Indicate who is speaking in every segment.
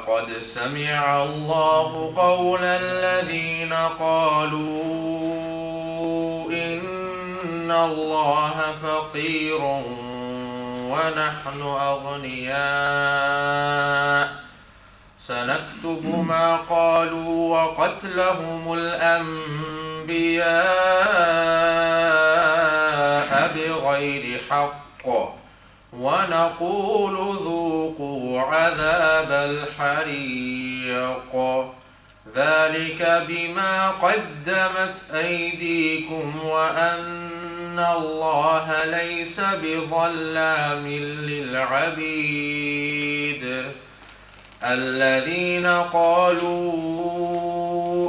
Speaker 1: لقد سمع الله قول الذين قالوا إن الله فقير ونحن أغنياء سنكتب ما قالوا وقتلهم الأنبياء بغير حق ونقول ذوقوا عذاب الحريق ذلك بما قدمت أيديكم وأن الله ليس بظلام للعبيد الذين قالوا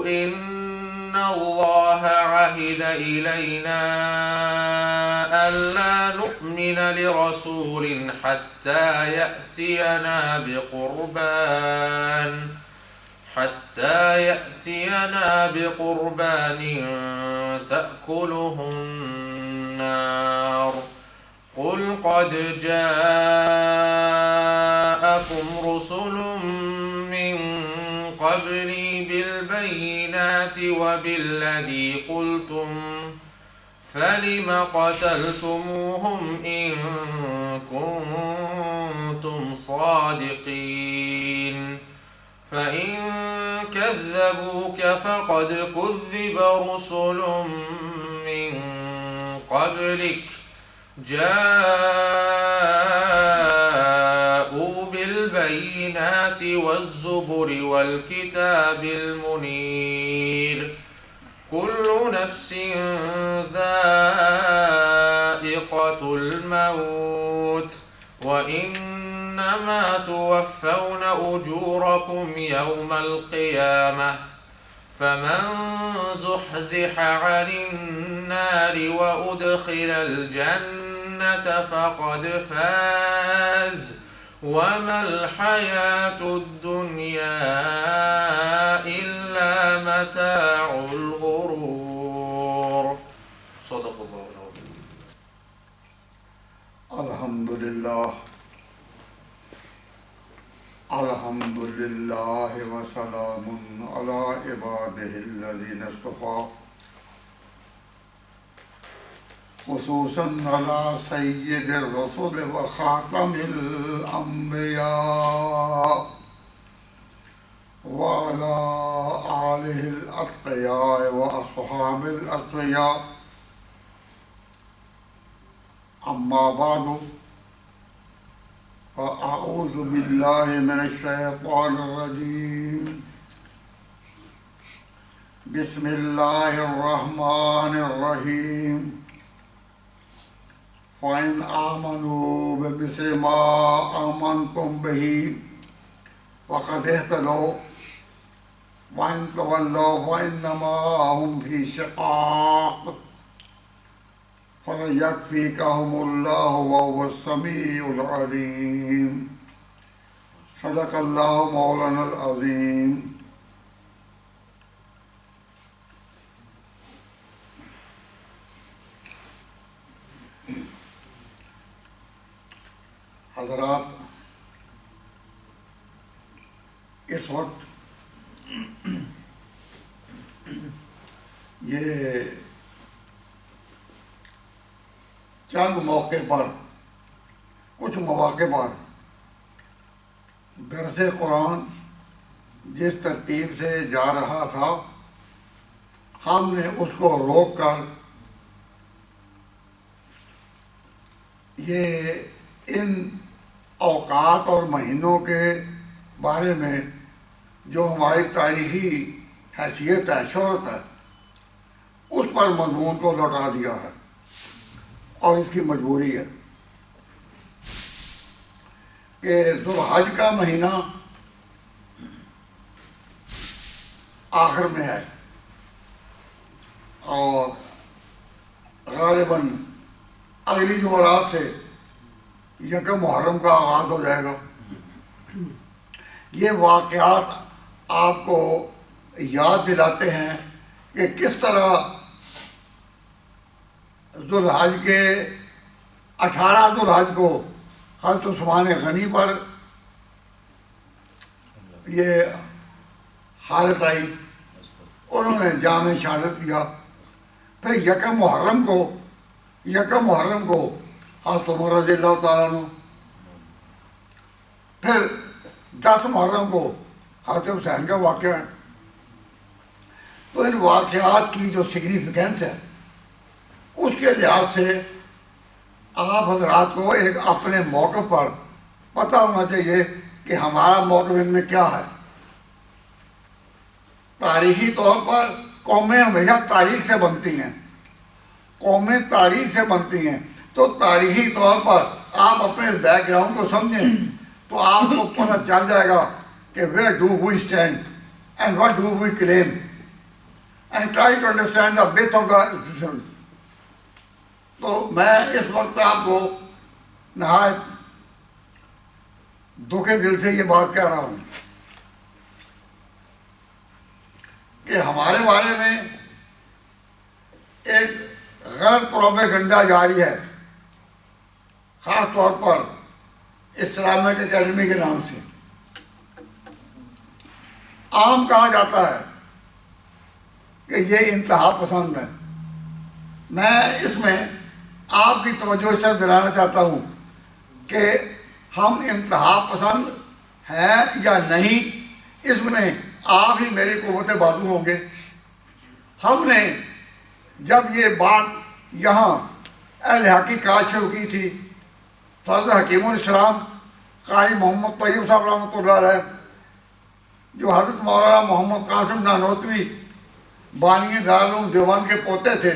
Speaker 1: إن الله عهد إلينا ألا نؤمن لرسول حتى يأتينا بقربان تأكله النار قل قد جاءكم رسل من قبلي بالبينات وبالذي قلتم فلم قتلتموهم إن كنتم صادقين فإن كذبوك فقد كذب رسل من قبلك جاءوا بالبينات والزبر والكتاب المنير كل نفس ذائقة الموت وإنما توفون أجوركم يوم القيامة فمن زحزح عن النار وأدخل الجنة فقد فاز وما الحياة الدنيا إلا متاع الغرور صدق الله العظيم.
Speaker 2: الحمد لله الحمد لله وسلام على عباده الذين اصطفى خصوصا على سيد الرسل وخاتم الأنبياء وعلى آله الأتقياء وأصحاب الأتقياء أما بعد فأعوذ بالله من الشيطان الرجيم بسم الله الرحمن الرحيم فإن آمنوا بمثل ما آمنتم به فقد اهتدوا وإن تولوا فإنما هم في شقاق فَيَكْفِيكَهُمُ اللَّهُ وَهُوَ السَّمِيعُ الْعَلِيمُ صدق اللہ مولانا العظیم. حضرات، اس وقت یہ چند موقع پر کچھ مواقع پر درس قرآن جس ترتیب سے جا رہا تھا ہم نے اس کو روک کر یہ ان اوقات اور مہینوں کے بارے میں جو ہماری تاریخی حیثیت ہے، شہرت ہے، اس پر مضمون کو لوٹا دیا ہے اور اس کی مجبوری ہے کہ ذوالحج کا مہینہ آخر میں ہے اور غالباً اگلی جمعرات سے یکم محرم کا آغاز ہو جائے گا. یہ واقعات آپ کو یاد دلاتے ہیں کہ کس طرح ذوالحج کے 18 ذوالحج کو حضرت عثمان غنی پر یہ حالت آئی، انہوں نے جامع شہادت دیا. پھر یکم محرم کو حضرت عمر رضی اللہ تعالیٰ عنہ، پھر 10 محرم کو حضرت حسین کا واقعہ ہے. تو ان واقعات کی جو سگنیفیکینس ہے اس کے لحاظ سے آپ حضرات کو ایک اپنے موقع پر پتہ ہونا چاہیے کہ ہمارا موقف ان میں کیا ہے. تاریخی طور پر قومیں ہمیشہ تاریخ سے بنتی ہیں، تو تاریخی طور پر آپ اپنے بیک گراؤنڈ کو سمجھیں تو آپ کو پتہ چل جائے گا کہ where do we stand and what do we claim and try to understand the width of the institution. تو میں اس وقت آپ کو نہایت دکھ دل سے یہ بات کہہ رہا ہوں کہ ہمارے بارے میں ایک غلط پروپیگنڈا جاری ہے، خاص طور پر اسلامک اکیڈمی کے نام سے. عام کہا جاتا ہے کہ یہ انتہا پسند ہے. میں اس میں آپ کی توجہ اس طرف دلانا چاہتا ہوں کہ ہم انتہا پسند ہیں یا نہیں، اس میں آپ ہی میری قوت بازو ہوں گے. ہم نے جب یہ بات یہاں اہل حق کی کاج شروع کی تھی، حضرت حکیم الاسلام قاری محمد طیب صاحب رحمۃ اللہ علیہ، جو حضرت مولانا محمد قاسم نانوتوی بانی دارالعلوم دیوبند کے پوتے تھے،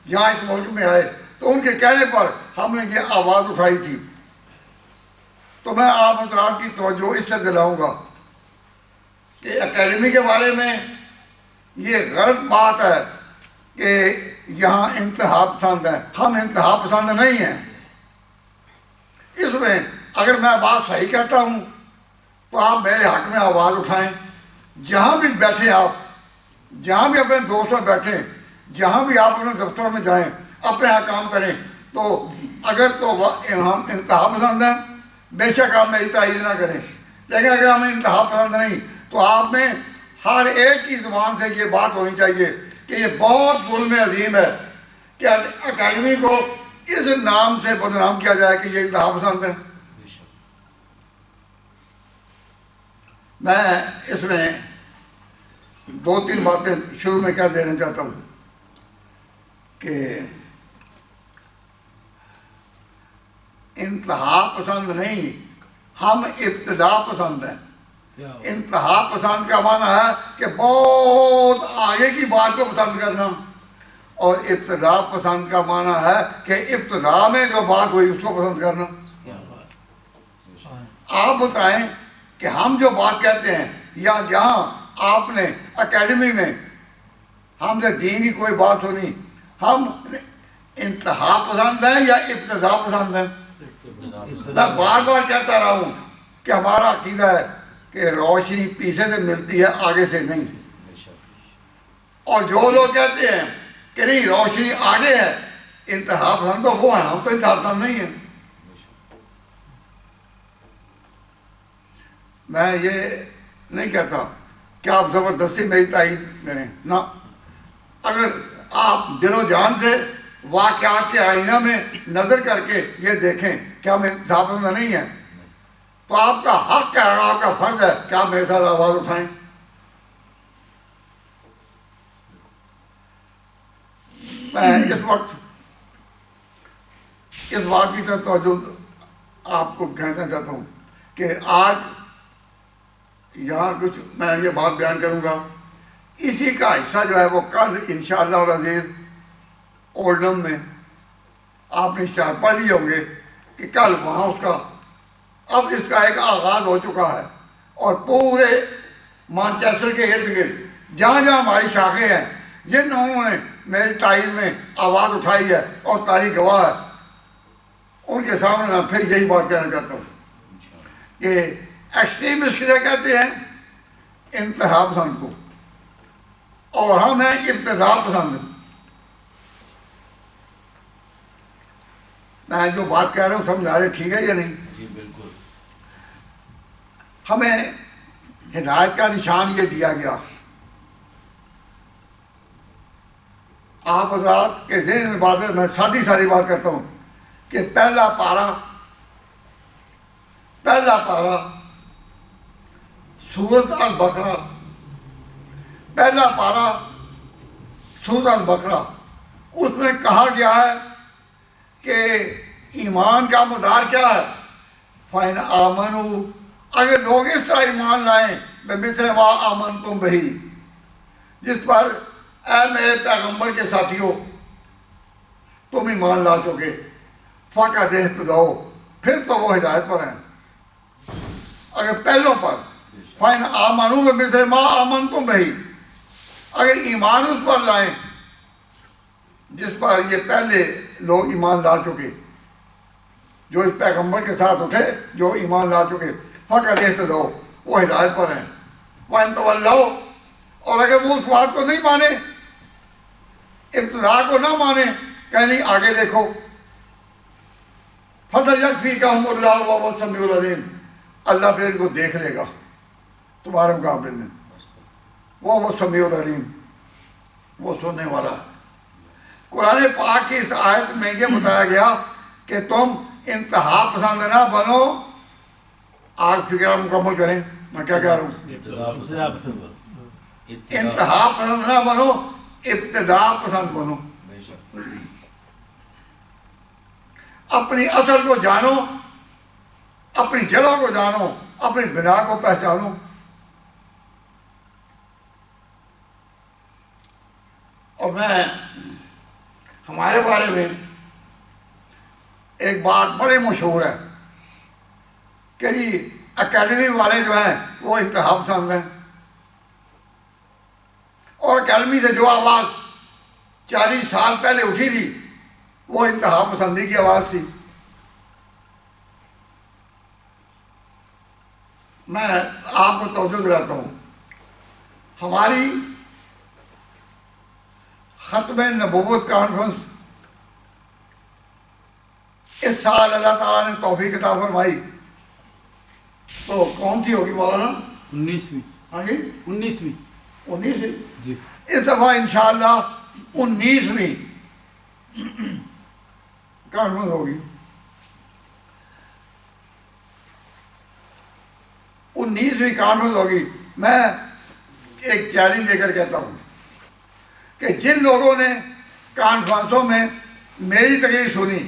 Speaker 2: یہاں اس ملک میں آئے تو ان کے کہنے پر ہم نے یہ آواز اٹھائی تھی. تو میں آپ حضرات کی توجہ اس طرح دلاؤں گا کہ اکیڈمی کے بارے میں یہ غلط بات ہے کہ یہاں انتہا پسند ہے. ہم انتہا پسند نہیں ہیں. اس میں اگر میں بات صحیح کہتا ہوں تو آپ میرے حق میں آواز اٹھائیں. جہاں بھی بیٹھیں، آپ جہاں بھی اپنے دوستوں بیٹھیں، جہاں بھی آپ اپنے دفتروں میں جائیں، اپنے یہاں کام کریں، تو اگر تو ہم انتہا پسند ہیں بے شک آپ میری تائید نہ کریں، لیکن اگر ہمیں انتہا پسند نہیں تو آپ میں ہر ایک کی زبان سے یہ بات ہونی چاہیے کہ یہ بہت ظلم عظیم ہے کہ اکیڈمی کو اس نام سے بدنام کیا جائے کہ یہ انتہا پسند ہے. میں اس میں 2-3 باتیں شروع میں کہہ دینا چاہتا ہوں کہ انتہا پسند نہیں، ہم ابتدا پسند ہیں. انتہا پسند کا معنی ہے کہ بہت آگے کی بات کو پسند کرنا، اور ابتدا پسند کا معنی ہے کہ ابتدا میں جو بات ہوئی اس کو پسند کرنا. آپ بتائیں کہ ہم جو بات کہتے ہیں یا جہاں آپ نے اکیڈمی میں ہم سے دین کی کوئی بات سنی، ہم انتہا پسند ہیں یا ابتدا پسند ہیں؟ میں بار بار کہتا رہا ہوں کہ ہمارا عقیدہ ہے کہ روشنی پیچھے سے ملتی ہے، آگے سے نہیں. اور جو لوگ کہتے ہیں کہ نہیں روشنی آگے ہے، انتہا پسند تو وہ ہیں، ہم تو انتہا پسند نہیں ہیں. میں یہ نہیں کہتا کہ آپ زبردستی میری تائید کریں، نہ. اگر آپ دل و جان سے واقعات کے آئینہ میں نظر کر کے یہ دیکھیں کہ ہم انتہا پسند نہیں ہیں تو آپ کا حق ہے اور آپ کا فرض ہے کہ آپ میرے ساتھ آواز اٹھائیں. میں اس وقت اس بات کی طرف توجہ آپ کو کہنا چاہتا ہوں کہ آج یہاں کچھ میں یہ بات بیان کروں گا، اسی کا حصہ جو ہے وہ کل انشاءاللہ العزیز اولڈم میں آپ نے اشتہار پڑھ لیے ہوں گے کہ کل وہاں اس کا اب اس کا ایک آغاز ہو چکا ہے، اور پورے مانچسٹر کے ارد گرد جہاں جہاں ہماری شاخیں ہیں جنہوں نے میری تائید میں آواز اٹھائی ہے اور تاریخ گواہ ہے، ان کے سامنے میں پھر یہی بات کہنا چاہتا ہوں کہ ایکسٹریمسٹ کیا کہتے ہیں انتہا پسند کو، اور ہم ہیں ابتدا پسند. میں جو بات کہہ رہا ہوں سمجھا رہے ٹھیک ہے یا نہیں؟
Speaker 1: جی بالکل.
Speaker 2: ہمیں ہدایت کا نشان یہ دیا گیا. آپ حضرات کے ذہن میں بات ہے، میں سادی بات کرتا ہوں کہ پہلا پارا سورۃ البقرہ، پہلا پارا سورۃ البقرہ، اس میں کہا گیا ہے کہ ایمان کا مدار کیا ہے؟ فَإِنْ آمَنُوا، اگر لوگ اس طرح ایمان لائیں بِمِثْلِ مَا آمَنْتُمْ بِهِ، جس پر اے میرے پیغمبر کے ساتھیوں تم ایمان لا چکے، فَقَدْ اهْتَدَوْا، پھر تو وہ ہدایت پر ہیں. اگر پہلوں پر فَإِنْ آمَنُوا بِمِثْلِ مَا آمَنْتُمْ بِهِ، اگر ایمان اس پر لائیں جس پر یہ پہلے لوگ ایمان لا چکے، جو اس پیغمبر کے ساتھ اٹھے، جو ایمان لا چکے، فَقَدْ اهْتَدَوْا، وہ ہدایت پر ہیں. وَإِنْ تَوَلَّوْا، اور اگر وہ اس بات کو نہیں مانے، ابتدا کو نہ مانے، کہ نہیں آگے دیکھو، فَسَيَكْفِيكَهُمُ اللَّهُ وَهُوَ السَّمِيعُ الْعَلِيمُ، اللہ پھر ان کو دیکھ لے گا تمہارے مقابلے میں. وہ سمیع العلیم، وہ سننے والا ہے. قرآن پاک کی اس آیت میں یہ بتایا گیا کہ تم انتہا پسند نہ بنو. آگ فکرہ مکمل کریں، میں کیا کہہ رہا ہوں؟ انتہا پسند نہ بنو، ابتدا پسند بنو. اپنی اصل کو جانو، اپنی جڑوں کو جانو، اپنی بنا کو پہچانو. اور میں ہمارے بارے میں ایک بات بڑی مشہور ہے کہ جی اکیڈمی والے جو ہیں وہ انتہا پسند ہیں، اور اکیڈمی سے جو آواز 40 سال پہلے اٹھی تھی وہ انتہا پسندی کی آواز تھی. میں آپ کو توجہ دلاتا ہوں، ہماری ختم نبوت کانفرنس اس سال اللہ تعالیٰ نے توفیق عطا فرمائی، تو کون سی ہوگی مولانا؟
Speaker 3: 19ویں.
Speaker 2: ہاں جی
Speaker 3: 19ویں
Speaker 2: 19ویں
Speaker 3: جی.
Speaker 2: اس دفعہ انشاءاللہ 19ویں کانفرنس ہوگی. 19ویں کانفرنس ہوگی. میں ایک چیلنج دے کر کہتا ہوں کہ جن لوگوں نے کانفرنسوں میں میری تقریر سنی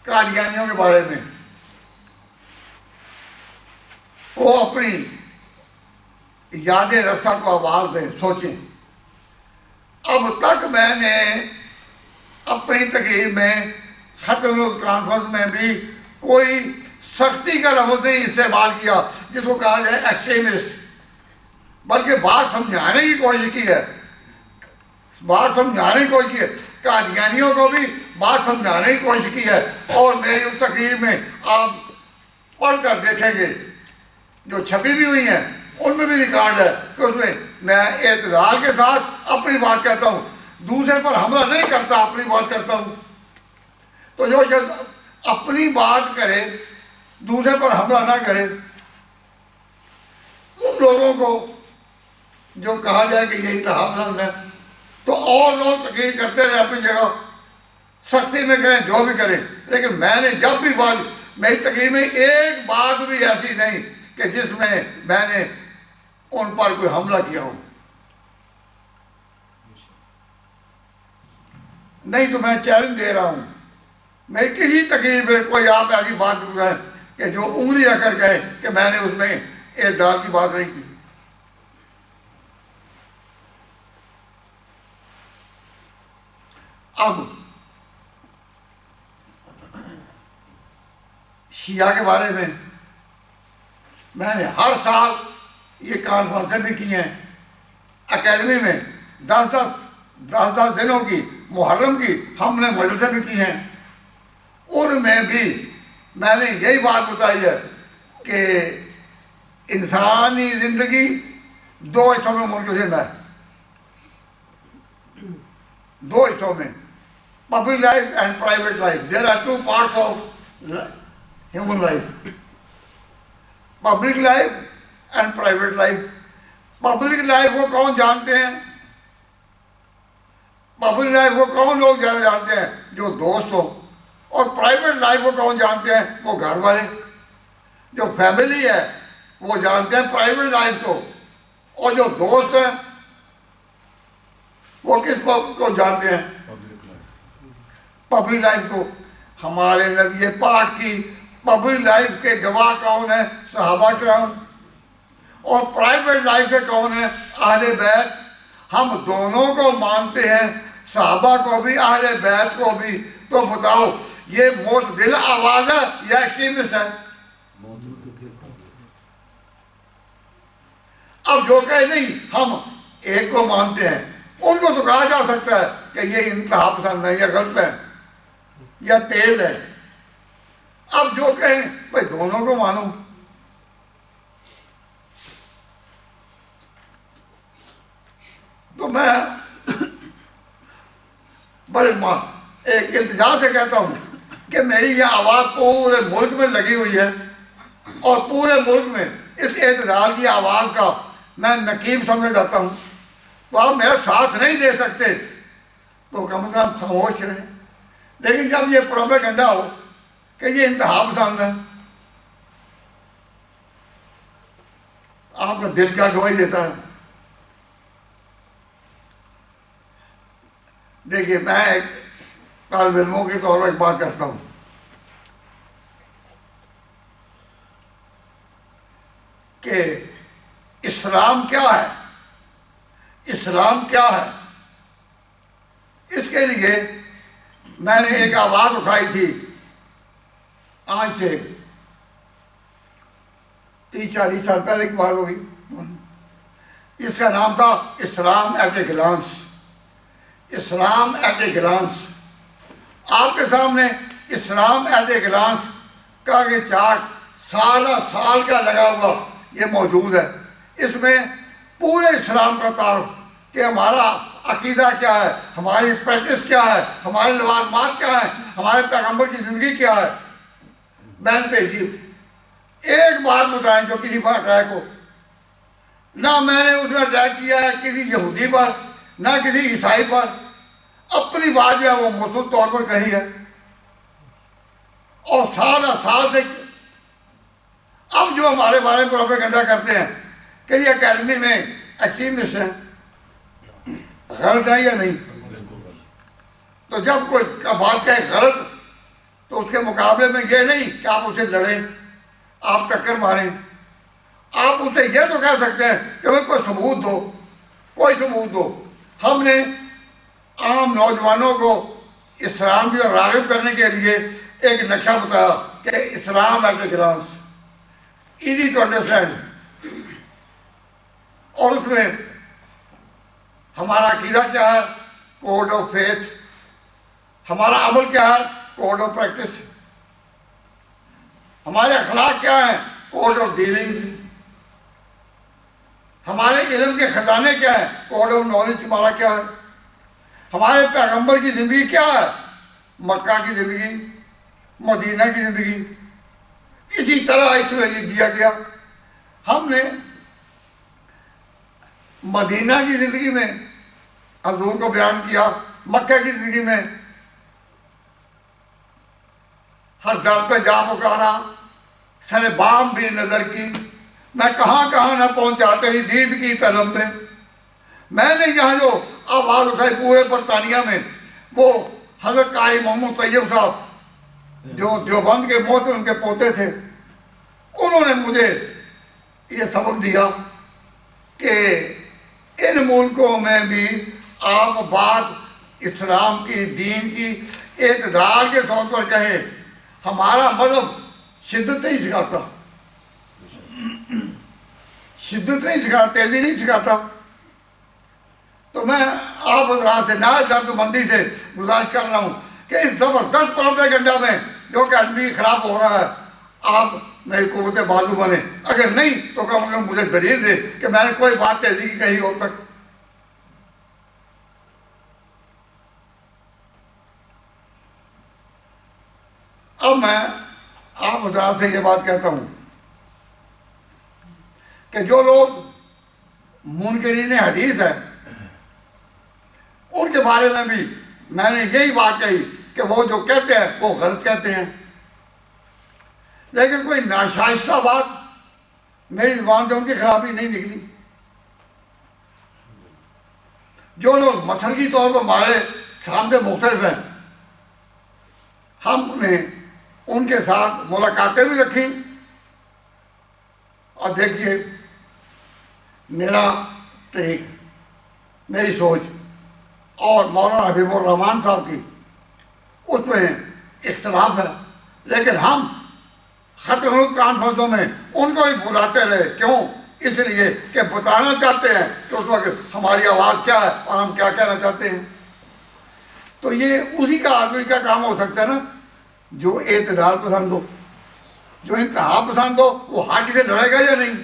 Speaker 2: قادیانیوں کے بارے میں، وہ اپنی یاد رفتہ کو آواز دیں، سوچیں. اب تک میں نے اپنی تقریر میں ختم کانفرنس میں بھی کوئی سختی کا لفظ نہیں استعمال کیا جس کو کہا جائے ایکسٹریمسٹ، بلکہ بات سمجھانے کی کوشش کی ہے. بات سمجھانے کی کوشش کی ہے، قادیانیوں کو بھی بات سمجھانے کی کوشش کی ہے. اور میری اس تقریر میں آپ پڑھ کر دیکھیں گے جو چھپی بھی ہوئی ہیں، ان میں بھی ریکارڈ ہے کہ اس میں میں اعتدال کے ساتھ اپنی بات کہتا ہوں، دوسرے پر حملہ نہیں کرتا، اپنی بات کرتا ہوں. تو جو شخص اپنی بات کرے، دوسرے پر حملہ نہ کرے، ان لوگوں کو جو کہا جائے کہ یہ انتہا پسند ہے، تو اور لوگ تقریر کرتے رہے اپنی جگہ، سختی میں کریں جو بھی کریں، لیکن میں نے جب بھی بات، میری تقریر میں ایک بات بھی ایسی نہیں کہ جس میں میں نے ان پر کوئی حملہ کیا ہو. نہیں تو میں چیلنج دے رہا ہوں، میں کسی تقریر میں کوئی آپ ایسی بات کریں کہ جو انگلی رکھ کر کہیں کہ میں نے اس میں اعتدال کی بات نہیں کی. اب شیعہ کے بارے میں میں نے ہر سال یہ کانفرنسیں بھی کی ہیں اکیڈمی میں، 10 دنوں کی، محرم کی ہم نے مجلسیں بھی کی ہیں. ان میں بھی میں نے یہی بات بتائی ہے کہ انسانی زندگی 2 حصوں میں منقسم ہے، 2 حصوں میں، public life and private life. There are 2 parts of human life. Public life and private life. Public life کو کون جانتے ہیں؟ پبلک لائف کو کون لوگ زیادہ جانتے ہیں؟ جو دوست ہوں. اور پرائیویٹ لائف کو کون جانتے ہیں؟ وہ گھر والے. جو فیملی ہے وہ جانتے ہیں پرائیویٹ لائف کو، اور جو دوست ہیں وہ کس کو جانتے ہیں؟ پبلک لائف کو. ہمارے نبی پاک کی پبلک لائف کے گواہ کون ہیں؟ صحابہ کرام. اور پرائیویٹ لائف کے کون ہیں؟ اہل بیت. ہم دونوں کو مانتے ہیں، صحابہ کو بھی اہل بیت کو بھی. تو بتاؤ یہ معتدل آواز ہے یا ایکسٹریمسٹ ہے؟ اب جو کہ نہیں ہم ایک کو مانتے ہیں، ان کو تو کہا جا سکتا ہے کہ یہ انتہا پسند ہے یا غلط ہے یا تیز ہے. اب جو کہیں بھائی دونوں کو مانو. تو میں بڑے ایک التجا سے کہتا ہوں کہ میری یہ آواز پورے ملک میں لگی ہوئی ہے، اور پورے ملک میں اس اعتدال کی آواز کا میں نقیب سمجھا جاتا ہوں. تو آپ میرا ساتھ نہیں دے سکتے تو کم از کم خاموش رہیں. لیکن جب یہ پروپیگنڈا ہو کہ یہ انتہا پسند ہے، آپ کا دل کیا گواہی دیتا ہے؟ دیکھیے میں ایک طالب علموں کے طور پر ایک بات کرتا ہوں کہ اسلام کیا ہے؟ اسلام کیا ہے؟ اس کے لیے میں نے ایک آواز اٹھائی تھی آج سے 30-40 سال پہلے کی بات ہوگی. اس کا نام تھا اسلام ایٹ اے گلانس. اسلام ایٹ اے گلانس. آپ کے سامنے اسلام ایٹ اے گلانس کا یہ چارٹ سال کا لگا ہوا یہ موجود ہے. اس میں پورے اسلام کا تعارف کہ ہمارا عقیدہ کیا ہے، ہماری پریکٹس کیا ہے، ہمارے لوازمات کیا ہیں، ہمارے پیغمبر کی زندگی کیا ہے. بہن بھیجیے ایک بات بتائیں جو کسی پر اٹیک ہو. نہ میں نے اس میں اٹیک کیا ہے کسی یہودی پر، نہ کسی عیسائی پر. اپنی بات جو ہے وہ مثبت طور پر کہی ہے، اور سال سے. اب جو ہمارے بارے میں پروپیگنڈا کرتے ہیں کہ یہ اکیڈمی میں ایکسٹریمسٹ ہیں، غلط ہے یا نہیں؟ تو جب کوئی بات کہے غلط تو اس کے مقابلے میں یہ نہیں کہ آپ اسے لڑیں، آپ ٹکر ماریں. آپ اسے یہ تو کہہ سکتے ہیں کہ وہ کوئی ثبوت دو، کوئی ثبوت دو. ہم نے عام نوجوانوں کو اسلام کی اور راغب کرنے کے لیے ایک نقشہ بتایا کہ اسلام at a glance, easy to understand. اور اس میں ہمارا عقیدہ کیا ہے؟ Code of faith. ہمارا عمل کیا ہے؟ Code of practice. ہمارے اخلاق کیا ہیں؟ Code of dealings. ہمارے علم کے خزانے کیا ہیں؟ کوڈ آف نالج ہمارا کیا ہے؟ ہمارے پیغمبر کی زندگی کیا ہے؟ مکہ کی زندگی، مدینہ کی زندگی. اسی طرح اس میں یہ دیا گیا. ہم نے مدینہ کی زندگی میں حضور کو بیان کیا، مکہ کی زندگی میں ہر در پہ جا پکارا، سر بام بھی نظر کی، میں کہاں کہاں نہ پہنچا تیری دید کی طلب میں. میں نے یہاں جو آواز اٹھائی پورے برطانیہ میں، وہ حضرت قاری محمد طیب صاحب جو دیوبند کے موت ان کے پوتے تھے، انہوں نے مجھے یہ سبق دیا کہ ان ملکوں میں بھی آپ بات اسلام کی، دین کی اعتدال کے طور پر کہیں. ہمارا مذہب شدت نہیں سکھاتا، شدت نہیں سکھاتا، تیزی نہیں سکھاتا. تو میں آپ حضرات سے نہایت درد مندی سے گزارش کر رہا ہوں کہ اس زبردست پروپیگنڈا میں جو کہ اکیڈمی کے خلاف ہو رہا ہے، آپ میری قوت بازو بنے. اگر نہیں تو کم از کم مجھے دلیل دے کہ میں نے کوئی بات تیزی کی کہی ہو تک. اب میں آپ حضرات سے یہ بات کہتا ہوں کہ جو لوگ منکرین حدیث ہیں ان کے بارے میں بھی میں نے یہی بات کہی کہ وہ جو کہتے ہیں وہ غلط کہتے ہیں، لیکن کوئی ناشائستہ بات میری زبان سے ان کے خلاف ہی نہیں نکلی۔ جو لوگ مسلکی طور پر ہمارے سامنے مختلف ہیں، ہم نے ان کے ساتھ ملاقاتیں بھی رکھی، اور دیکھیے میرا طریق، میری سوچ اور مولانا حبیب الرحمان صاحب کی اس میں اختلاف ہے، لیکن ہم ختم کانفرنسوں میں ان کو ہی بلاتے رہے۔ کیوں؟ اس لیے کہ بتانا چاہتے ہیں کہ اس وقت ہماری آواز کیا ہے اور ہم کیا کہنا چاہتے ہیں۔ تو یہ اسی کا آدمی کا کام ہو سکتا ہے نا جو اعتدال پسند ہو، جو انتہا پسند ہو، وہ حق سے لڑے گا یا نہیں؟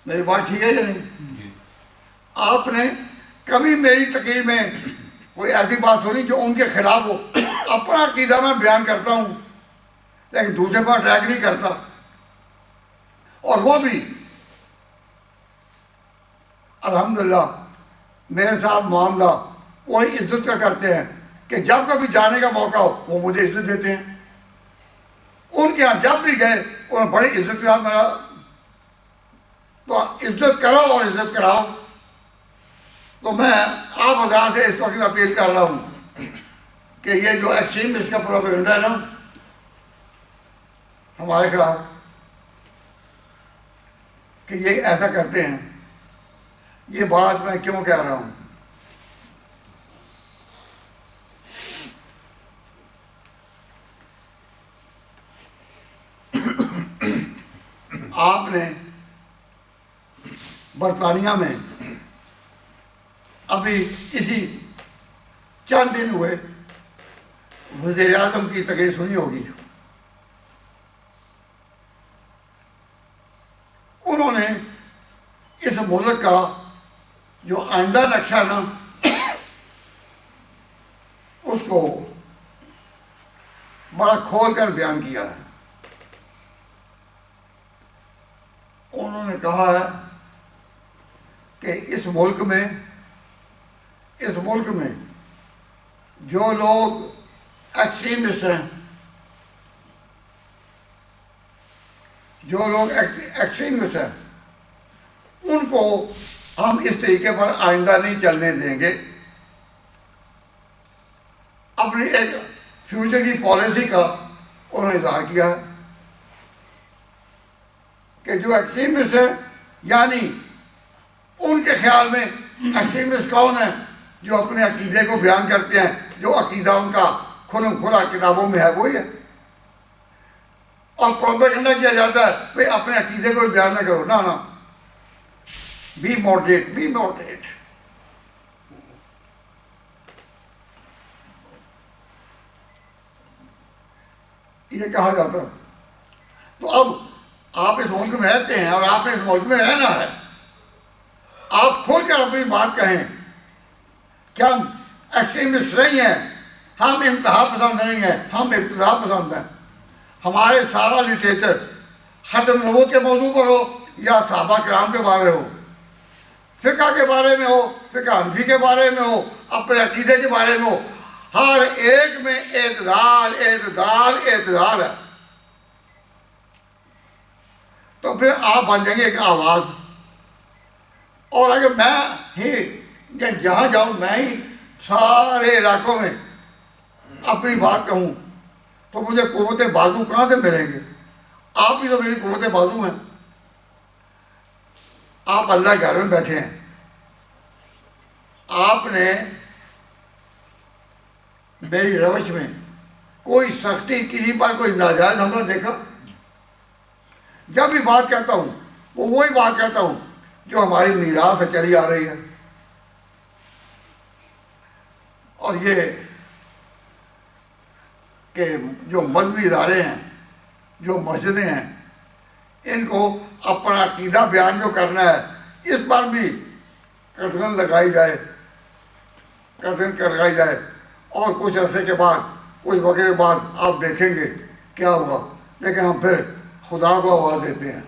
Speaker 2: میری بات ٹھیک ہے یا نہیں؟ آپ نے کبھی میری تقریر میں کوئی ایسی بات سنی جو ان کے خلاف ہو؟ اپنا عقیدہ میں بیان کرتا ہوں لیکن دوسرے پر اٹیک نہیں کرتا، اور وہ بھی الحمدللہ میرے ساتھ معاملہ وہی عزت کا کرتے ہیں کہ جب کبھی جانے کا موقع ہو وہ مجھے عزت دیتے ہیں۔ ان کے ہاں جب بھی گئے انہوں نے بڑی عزت کے ساتھ میرا، تو عزت کرو اور عزت کراؤ۔ تو میں آپ حضرات سے اس وقت اپیل کر رہا ہوں کہ یہ جو ایکسٹریمسٹ کا پروپیگنڈا ہے نا ہمارے خلاف، کہ یہ ایسا کرتے ہیں، یہ بات میں کیوں کہہ رہا ہوں؟ آپ نے برطانیہ میں ابھی اسی چند دن ہوئے وزیر اعظم کی تقریر سنی ہوگی۔ انہوں نے اس ملک کا جو آئندہ نقشہ نا اس کو بڑا کھول کر بیان کیا ہے۔ انہوں نے کہا ہے کہ اس ملک میں جو لوگ ایکسٹریمسٹ ہیں، ان کو ہم اس طریقے پر آئندہ نہیں چلنے دیں گے۔ اپنی ایک فیوچر کی پالیسی کا انہوں نے اظہار کیا ہے کہ جو ایکسٹریمسٹ ہیں، یعنی ان کے خیال میں ایکسٹریمسٹ کون ہے؟ جو اپنے عقیدے کو بیان کرتے ہیں، جو عقیدہ ان کا کھلم کھلا کتابوں میں ہے وہی ہے، اور پروپیگنڈا کیا جاتا ہے بھئی اپنے عقیدے کو بیان نہ کرو، نہ بی ماڈریٹ۔ یہ کہا جاتا ہے۔ تو اب آپ اس ملک میں رہتے ہیں اور آپ نے اس ملک میں رہنا ہے، آپ کھول کر اپنی بات کہیں کہ ہم ایکسٹریمسٹ نہیں ہیں، ہم انتہا پسند نہیں ہیں، ہم ابتداء پسند ہیں۔ ہمارے سارا لٹریچر ختم نبوت کے موضوع پر ہو یا صحابہ کرام کے بارے ہو، فقہ کے بارے میں ہو، فقہ حنفی کے بارے میں ہو، اپنے عقیدے کے بارے میں ہو، ہر ایک میں اعتدال ہے۔ تو پھر آپ بن جائیں گے ایک آواز۔ اور اگر میں ہی جہاں جاؤں میں ہی سارے علاقوں میں اپنی بات کہوں تو مجھے قوت بازو کہاں سے ملیں گے؟ آپ ہی تو میری قوت بازو ہیں۔ آپ اللہ کے گھر میں بیٹھے ہیں، آپ نے میری روش میں کوئی سختی، کسی پر کوئی ناجائز حملہ دیکھا؟ جب بھی بات کہتا ہوں وہ وہی بات کہتا ہوں جو ہماری میراث سے چلی آ رہی ہے۔ اور یہ کہ جو مذہبی ادارے ہیں، جو مسجدیں ہیں، ان کو اپنا عقیدہ بیان جو کرنا ہے اس پر بھی قدغن لگائی جائے، اور کچھ عرصے کے بعد، کچھ وقت کے بعد آپ دیکھیں گے کیا ہوا۔ لیکن ہم پھر خدا کو آواز دیتے ہیں،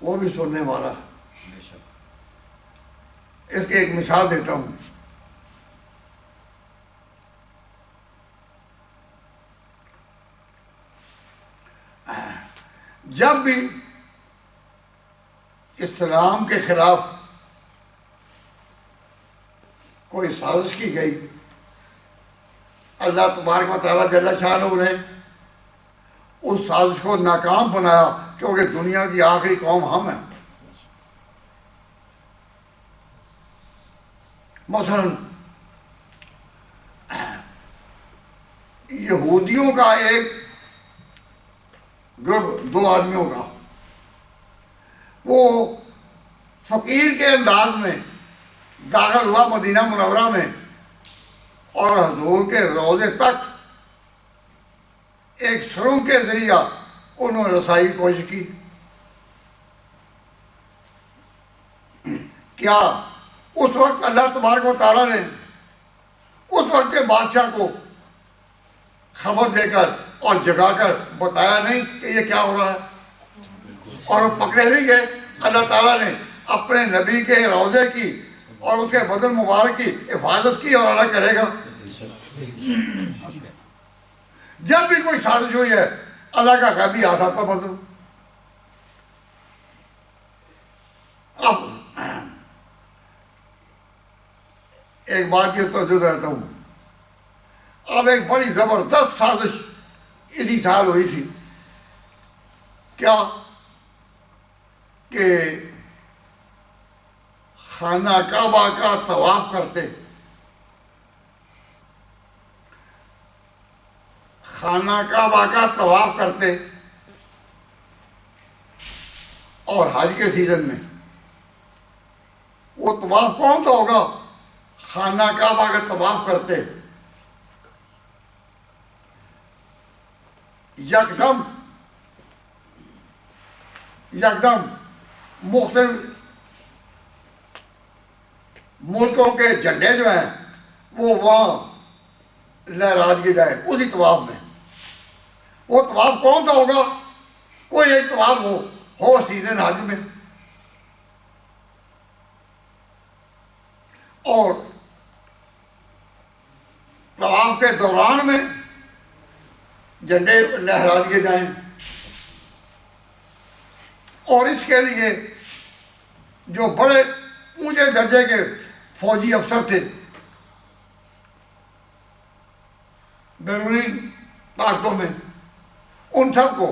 Speaker 2: وہ بھی سننے والا ہے۔ اس کی ایک مثال دیتا ہوں۔ جب بھی اسلام کے خلاف کوئی سازش کی گئی، اللہ تبارک و تعالیٰ جل شانہ نے اس سازش کو ناکام بنایا، کیونکہ دنیا کی آخری قوم ہم ہیں۔ مثلا یہودیوں کا ایک گروپ، 2 آدمیوں کا، وہ فقیر کے انداز میں داخل ہوا مدینہ منورہ میں، اور حضور کے روضے تک ایک سرنگ کے ذریعہ انہوں نے رسائی کی کوشش کی۔ کیا اس وقت اللہ تبارک و تعالیٰ نے اس وقت کے بادشاہ کو خبر دے کر اور جگا کر بتایا نہیں کہ یہ کیا ہو رہا ہے؟ اور وہ پکڑے نہیں گئے۔ اللہ تعالیٰ نے اپنے نبی کے روضے کی اور اس کے بدن مبارک کی حفاظت کی، اور اللہ کرے گا۔ جب بھی کوئی سازش ہوئی ہے، اللہ کا غیبی ہاتھ آتا بدل۔ اب ایک بات کی توجہ رہتا ہوں، اب ایک بڑی زبردست سازش اسی سال ہوئی تھی۔ کیا کہ خانہ کعبہ کا طواف کرتے، خانہ کعبہ کا طواف کرتے، اور حج کے سیزن میں وہ طواف کون سا ہوگا؟ خانہ کعبہ کا طواف کرتے، یکدم مختلف ملکوں کے جھنڈے جو ہیں وہ وہاں لہرا دیے جائے اسی طواف میں۔ وہ طواف کون سا ہوگا؟ کوئی ایک طواف ہو سیزن حج میں، اور طواف کے دوران میں جھنڈے لہرا دیے جائیں۔ اور اس کے لیے جو بڑے اونچے درجے کے فوجی افسر تھے بیرونی طاقتوں میں، ان سب کو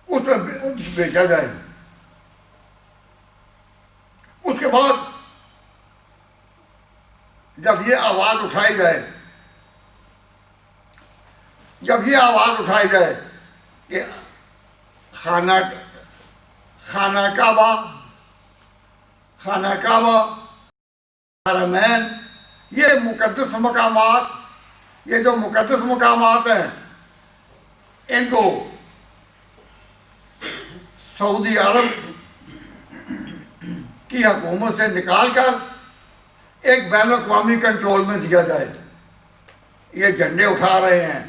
Speaker 2: اس میں بھیجا جائے۔ اس کے بعد جب یہ آواز اٹھائی جائے کہ خانہ کعبہ، حرمین، یہ مقدس مقامات، یہ جو مقدس مقامات ہیں، ان کو سعودی عرب کی حکومت سے نکال کر ایک بین الاقوامی کنٹرول میں دیا جائے۔ یہ جھنڈے اٹھا رہے ہیں،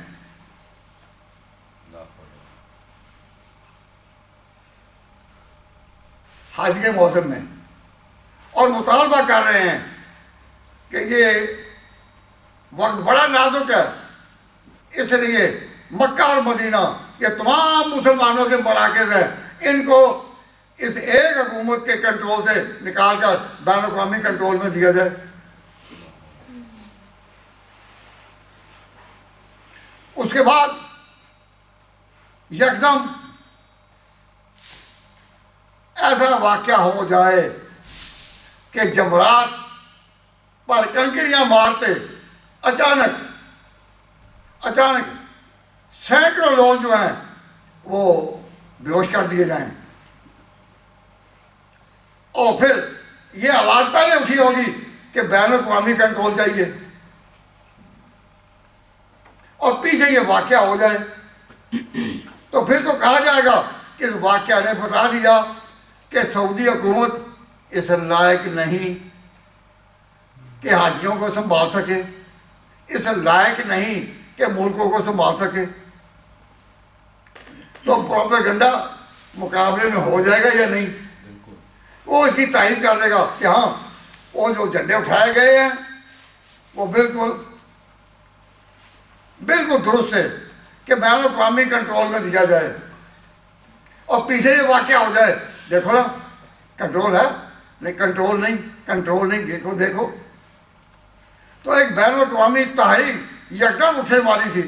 Speaker 2: حج کے موسم میں، اور مطالبہ کر رہے ہیں کہ یہ وقت بڑا نازک ہے، اس لیے مکہ اور مدینہ یہ تمام مسلمانوں کے مراکز ہیں، ان کو اس ایک حکومت کے کنٹرول سے نکال کر بین الاقوامی کنٹرول میں دیا جائے۔ اس کے بعد یکدم ایسا واقعہ ہو جائے کہ جمرات پر کنکریاں مارتے اچانک سینکڑوں لوگ جو ہیں وہ بے ہوش کر دیے جائیں، اور پھر یہ آواز پہلے اٹھی ہوگی کہ بین الاقوامی کنٹرول چاہیے، اور پیچھے یہ واقعہ ہو جائے، تو پھر تو کہا جائے گا کہ اس واقعہ نے بتا دیا کہ سعودی حکومت اس لائق نہیں کہ حاجیوں کو سنبھال سکے، اس لائق نہیں کہ ملکوں کو سنبھال سکے، تو پروپیگنڈا مقابلے میں ہو جائے گا یا نہیں؟ وہ اس کی تائید کر دے گا کہ ہاں وہ جو جھنڈے اٹھائے گئے ہیں وہ بالکل درست ہے کہ بین الاقوامی کنٹرول میں دیا جائے، اور پیچھے یہ واقعہ ہو جائے دیکھو نا کنٹرول ہے، نہیں کنٹرول نہیں دیکھو تو ایک بین الاقوامی تحریک یکدم اٹھنے والی تھی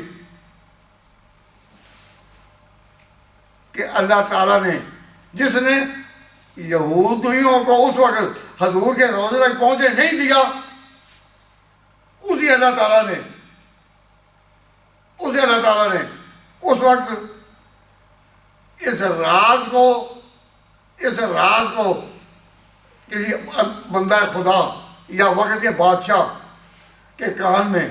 Speaker 2: کہ اللہ تعالیٰ نے، جس نے یہودیوں کو اس وقت حضور کے روضے تک پہنچے نہیں دیا، اسی اللہ تعالیٰ نے اس وقت اس راز کو کسی بندہ خدا یا وقت کے بادشاہ کے کان میں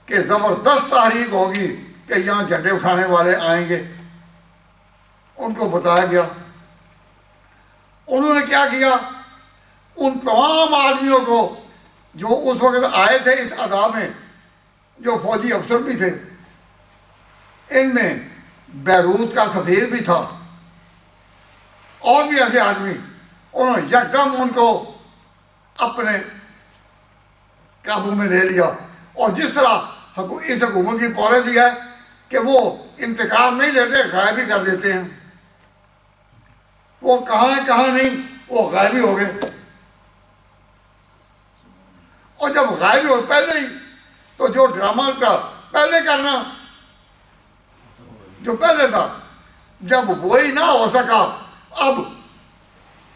Speaker 2: کہ زبردست تحریک ہوگی کہ یہاں جھنڈے اٹھانے والے آئیں گے، ان کو بتایا گیا۔ انہوں نے کیا کیا؟ ان تمام آدمیوں کو جو اس وقت آئے تھے اس ادا میں، جو فوجی افسر بھی تھے، ان میں بیروت کا سفیر بھی تھا اور بھی ایسے آدمی، انہوں نے یکدم ان کو اپنے قابو میں لے لیا۔ اور جس طرح اس حکومت کی پالیسی ہے کہ وہ انتقام نہیں لیتے، غائب ہی کر دیتے ہیں، وہ کہاں نہیں، وہ غائب ہی ہو گئے۔ اور جب غائب ہو پہلے ہی تو جو ڈرامہ کا پہلے کرنا جو پہلے تھا، جب وہی نہ ہو سکا، اب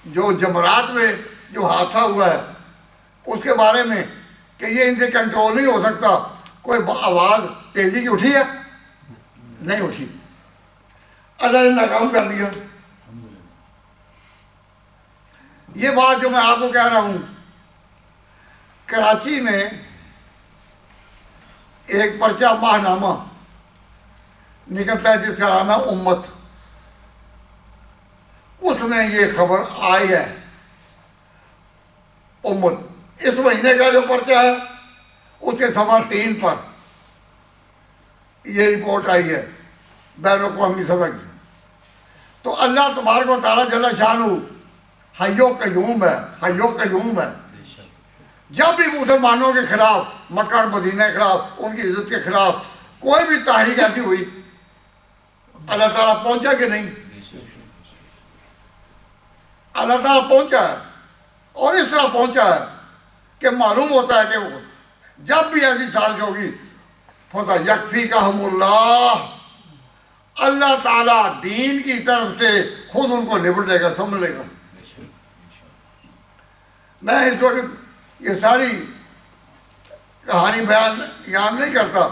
Speaker 2: جو جمرات میں جو حادثہ ہوا ہے اس کے بارے میں کہ یہ ان سے کنٹرول نہیں ہو سکتا، کوئی آواز تیزی کی اٹھی ہے؟ نہیں اٹھی، اللہ نے ناکام کر دیا۔ یہ بات جو میں آپ کو کہہ رہا ہوں، کراچی میں ایک پرچہ ماہنامہ نکلتا ہے جس کا نام ہے امت، اس میں یہ خبر آئی ہے۔ امت اس مہینے کا جو پرچہ ہے اس کے صفحہ 3 پر یہ رپورٹ آئی ہے بین الاقوامی سطح کی۔ تو اللہ تبارک و تعالیٰ جل شانہ حی و قیوم ہے، جب بھی مسلمانوں کے خلاف، مکہ اور مدینہ کے خلاف، ان کی عزت کے خلاف کوئی بھی تحریک ایسی ہوئی، اللہ تعالیٰ پہنچا کہ نہیں؟ اللہ تعالیٰ پہنچا ہے، اور اس طرح پہنچا ہے کہ معلوم ہوتا ہے کہ جب بھی ایسی سازش ہوگی فَسَيَكْفِيكَهُمُ اللَّهُ، اللہ تعالیٰ دین کی طرف سے خود ان کو نبٹ لے گا، سمجھ لے گا۔ میں اس وقت یہ ساری کہانی بیان نہیں کرتا،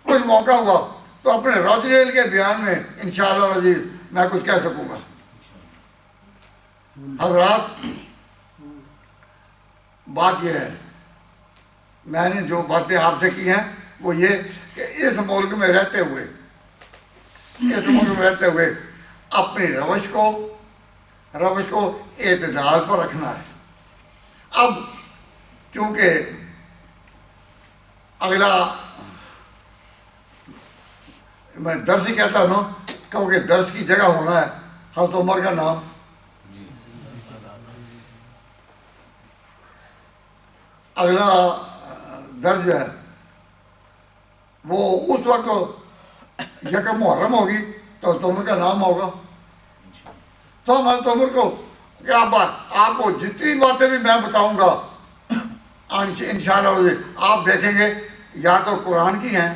Speaker 2: کچھ موقع ہوا تو اپنے روزریل کے بیان میں انشاءاللہ العزیز میں کچھ کہہ سکوں گا۔ حضرات، بات یہ ہے، میں نے جو باتیں آپ سے کی ہیں وہ یہ کہ اس ملک میں رہتے ہوئے اپنی روش کو اعتدال پر رکھنا ہے۔ اب چونکہ اگلا میں درس ہی کہتا ہوں نا، کیونکہ درس کی جگہ ہونا ہے حضرت عمر کا نام، اگلا درس جو ہے وہ اس وقت یکم محرم ہوگی تو حضرت عمر کا نام ہوگا۔ تو ہم حضرت عمر کو کیا بات، آپ کو جتنی باتیں بھی میں بتاؤں گا انشاءاللہ آپ دیکھیں گے یا تو قرآن کی ہیں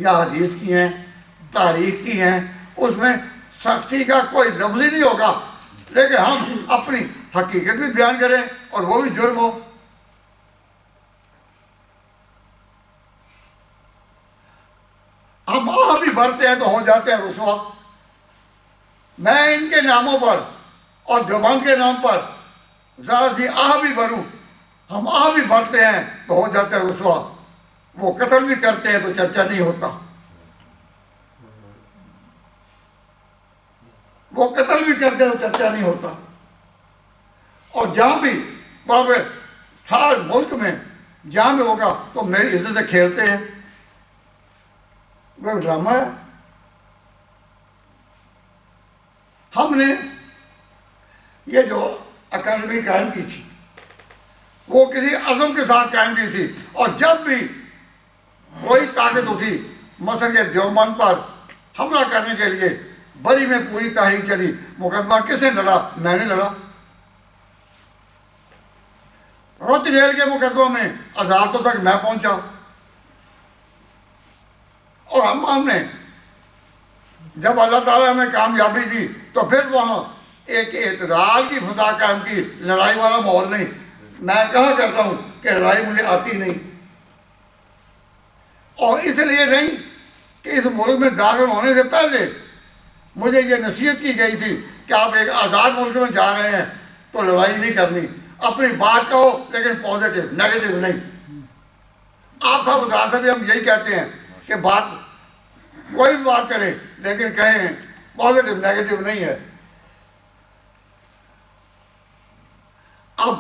Speaker 2: یا حدیث کی ہیں، تاریخ کی ہیں، اس میں سختی کا کوئی لفظ ہی نہیں ہوگا، لیکن ہم اپنی حقیقت بھی بیان کریں اور وہ بھی جرم ہو۔ ہم آہ بھی بھرتے ہیں تو ہو جاتے ہیں رسوا۔ میں ان کے ناموں پر اور دیوبند کے نام پر ذرا سی آہ بھی بھروں، ہم آہ بھی بھرتے ہیں تو ہو جاتے ہیں رسوا۔ وہ قتل بھی کرتے ہیں تو چرچا نہیں ہوتا، وہ قتل بھی کرتے ہیں تو چرچا نہیں ہوتا۔ اور جہاں بھی سارے ملک میں جہاں بھی ہوگا تو میری عزت سے کھیلتے ہیں، وہ ڈرامہ ہے۔ ہم نے یہ جو اکیڈمی قائم کی تھی وہ کسی عزم کے ساتھ قائم کی تھی، اور جب بھی کوئی طاقت اٹھی مثلا کہ دیوبند پر حملہ کرنے کے لیے بری میں پوری تحریک چلی، مقدمہ کس نے لڑا؟ میں نے لڑا۔ رت ریل کے مقدموں میں عدالتوں تک میں پہنچا، اور ہم نے جب اللہ تعالیٰ ہمیں کامیابی دی تو پھر وہاں ایک اعتدال کی فضا قائم کی، لڑائی والا ماحول نہیں۔ میں کہا کرتا ہوں کہ لڑائی مجھے آتی نہیں، اور اس لیے نہیں کہ اس ملک میں داخل ہونے سے پہلے مجھے یہ نصیحت کی گئی تھی کہ آپ ایک آزاد ملک میں جا رہے ہیں تو لڑائی نہیں کرنی، اپنی بات کہو لیکن پازیٹیو، نیگیٹو نہیں۔ آپ صاحب خدا سے بھی ہم یہی کہتے ہیں کہ بات کوئی بھی بات کریں لیکن کہیں پازیٹیو، نیگیٹو نہیں ہے۔ اب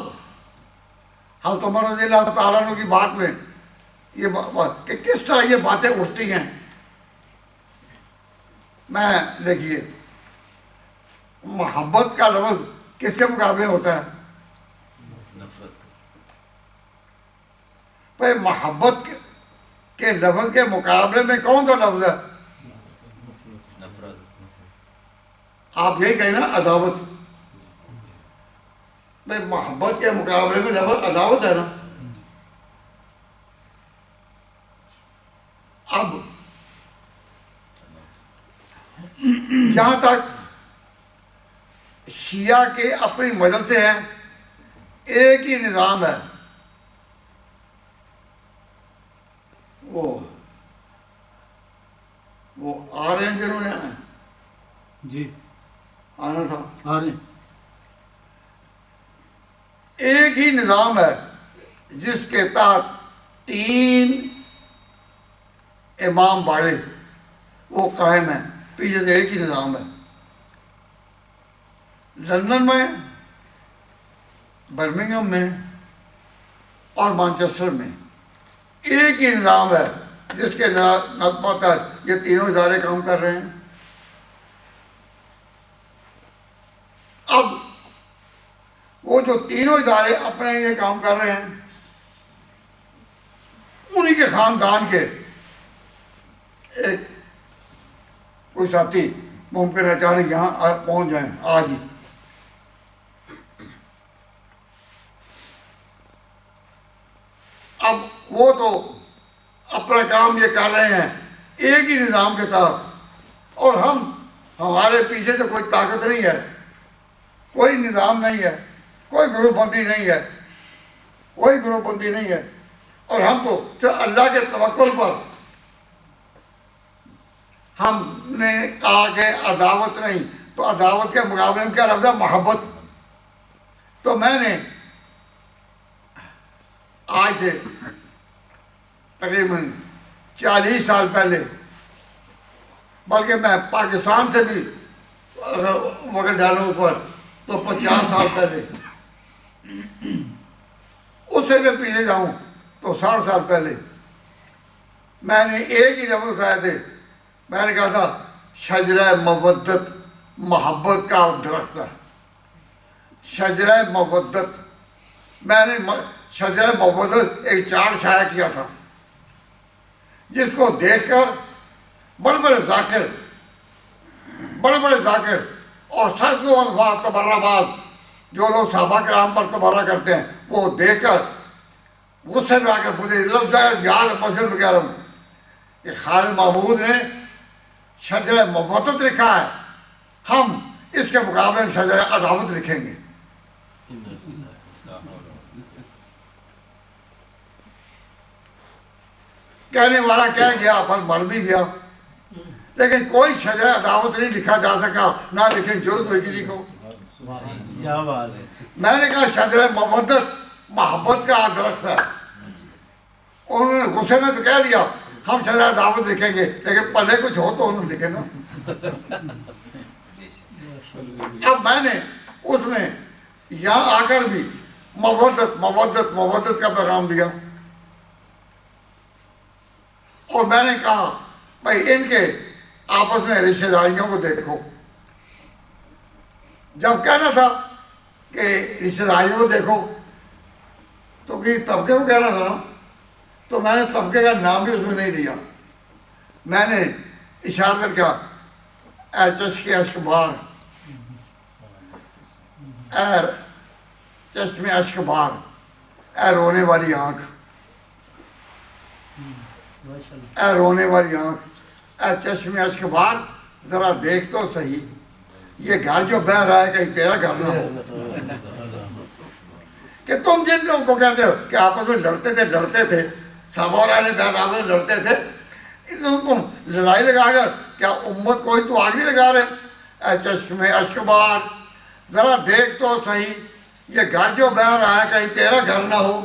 Speaker 2: حضرت عمر رضی اللہ تعالیٰ عنہ کی بات میں یہ بات کہ کس طرح یہ باتیں اٹھتی ہیں، میں دیکھیے محبت کا لفظ کس کے مقابلے ہوتا ہے؟ بھائی محبت کے لفظ کے مقابلے میں کون سا لفظ ہے؟ آپ یہی کہیں نا، عداوت۔ بھائی محبت کے مقابلے میں لفظ عداوت ہے نا۔ اب جہاں تک شیعہ کے اپنی مدرسے ہیں، ایک ہی نظام ہے، وہ آ رہے ہیں جنہوں نے
Speaker 3: جی
Speaker 2: آنا تھا،
Speaker 3: آ رہے ہیں۔
Speaker 2: ایک ہی نظام ہے جس کے تحت 3 امام باڑے وہ قائم ہیں، پیچھے سے ایک ہی نظام ہے۔ لندن میں، برمنگھم میں اور مانچسٹر میں ایک ہی نظام ہے جس کے نظم تحت یہ تینوں ادارے کام کر رہے ہیں۔ اب وہ جو تینوں ادارے اپنے یہ کام کر رہے ہیں، انہی کے خاندان کے ایک کوئی ساتھی ممکن ہے اچانک یہاں پہنچ جائیں آج ہی۔ اب وہ تو اپنا کام یہ کر رہے ہیں ایک ہی نظام کے تحت، اور ہمارے پیچھے سے کوئی طاقت نہیں ہے، کوئی نظام نہیں ہے، کوئی گروپ بندی نہیں ہے، کوئی گروپ بندی نہیں ہے، اور ہم تو صرف اللہ کے توکل پر ہم نے کہا کہ عداوت نہیں، تو عداوت کے مقابلے میں کیا لفظ ہے؟ محبت۔ تو میں نے آج سے تقریباً 40 سال پہلے، بلکہ میں پاکستان سے بھی وقت ڈالوں اس پر تو 50 سال پہلے، اس سے بھی پیچھے جاؤں تو 60 سال پہلے، میں نے ایک ہی لفظ اٹھائے تھے، میں نے کہا تھا شجرہ مودت محبت کا درخت ہے۔ شجرہ مودت، میں نے شجرہ مودت ایک چارٹ شائع کیا تھا جس کو دیکھ کر بڑے بڑے ذاکر اور سینکڑوں الفاظ تبرہ باز جو لوگ صحابہ کرام پر تبرہ کرتے ہیں، وہ دیکھ کر غصے میں آ کر مجھے لفظ یاد مسجد میں کہہ رہا ہوں کہ خالد محمود نے شجرہ مودت لکھا ہے، ہم اس کے مقابلے میں شجرہ عداوت لکھیں گے۔ کہنے والا کہہ گیا پر مر بھی گیا، لیکن کوئی شجرہ عداوت نہیں لکھا جا سکا، نہ لکھنے کی ضرورت ہوئی کسی کو۔
Speaker 3: کیا بات ہے۔
Speaker 2: میں نے کہا شجرہ مودت محبت کا درخت ہے، انہوں نے غصے میں تو کہہ دیا ہم شجرہ عداوت لکھیں گے، لیکن پلے کچھ ہو تو انہوں نے لکھے نا۔ اب میں نے اس میں یہاں آ کر بھی مودت کا پیغام دیا اور میں نے کہا بھائی ان کے آپس میں رشتہ داریوں کو دیکھو. جب کہنا تھا کہ رشتہ داریوں کو دیکھو تو کہ طبقے کو کہنا تھا نا, تو میں نے طبقے کا نام بھی اس میں نہیں دیا. میں نے اشارہ کر کے اے چشم اشک بار, اے چشم اشک بار, اے رونے والی آنکھ, اے رونے والی آنکھ, اے چشم اشک بار, ذرا دیکھ تو صحیح یہ گھر جو بہہ رہا ہے کہیں تیرا گھر نہ ہو. کہ تم جن لوگوں کو کہتے ہو کہ آپس میں لڑتے تھے صحابہ اور اہل بیت آپس میں لڑتے تھے, تم لڑائی لگا کر کیا امت کوئی تو آگ نہیں لگا رہے. اے چشم اشک بار, ذرا دیکھ تو صحیح یہ گھر جو بہہ رہا ہے کہیں تیرا گھر نہ ہو.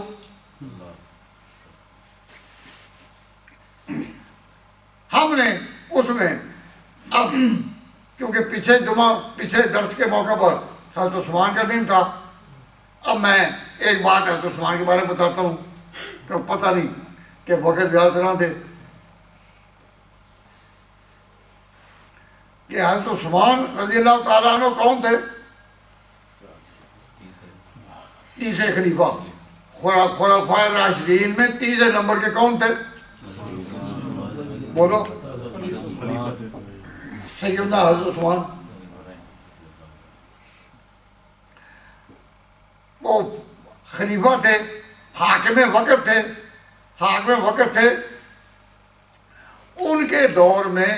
Speaker 2: ہم نے اس میں اب کیونکہ پچھلے درس کے موقع پر حضرت عثمان کا دن تھا, اب میں ایک بات حضرت عثمان کے بارے میں بتاتا ہوں کہ پتہ نہیں کہ وقت زیادہ نہ تھے کہ حضرت عثمان رضی اللہ تعالیٰ عنہ کون تھے؟ تیسرے خلیفہ, خلفائے راشدین میں تیسرے نمبر کے کون تھے؟ بولو. سیدنا حضرت عثمان. وہ خلیفہ تھے, حاکم وقت تھے. ان کے دور میں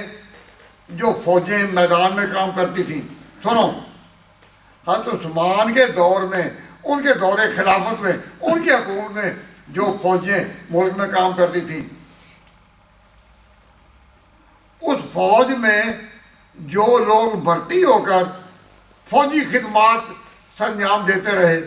Speaker 2: جو فوجیں میدان میں کام کرتی تھیں, سنو, حضرت عثمان کے دور میں, ان کے دور خلافت میں, ان کی حکومت میں جو فوجیں ملک میں کام کرتی تھیں, اس فوج میں جو لوگ بھرتی ہو کر فوجی خدمات سر انجام دیتے رہے,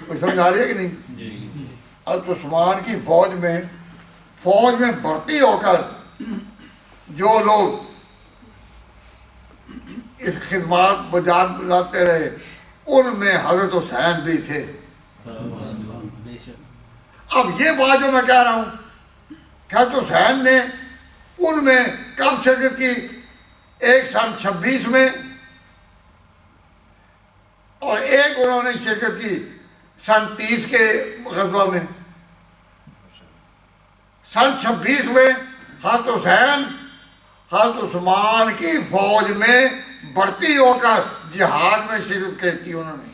Speaker 2: کوئی سمجھ آ رہی ہے کہ نہیں؟ حضرت عثمان کی فوج میں بھرتی ہو کر جو لوگ اس خدمات بجا لاتے رہے, ان میں حضرت حسین بھی تھے. اب یہ بات جو میں کہہ رہا ہوں کہ حضرت حسین نے ان میں کب شرکت کی؟ ایک سن 26 میں اور ایک انہوں نے شرکت کی سن 30 کے غزوہ میں. سن 26 میں حضرت حسین حضرت عثمان کی فوج میں بھرتی ہو کر جہاد میں شرکت کی انہوں نے.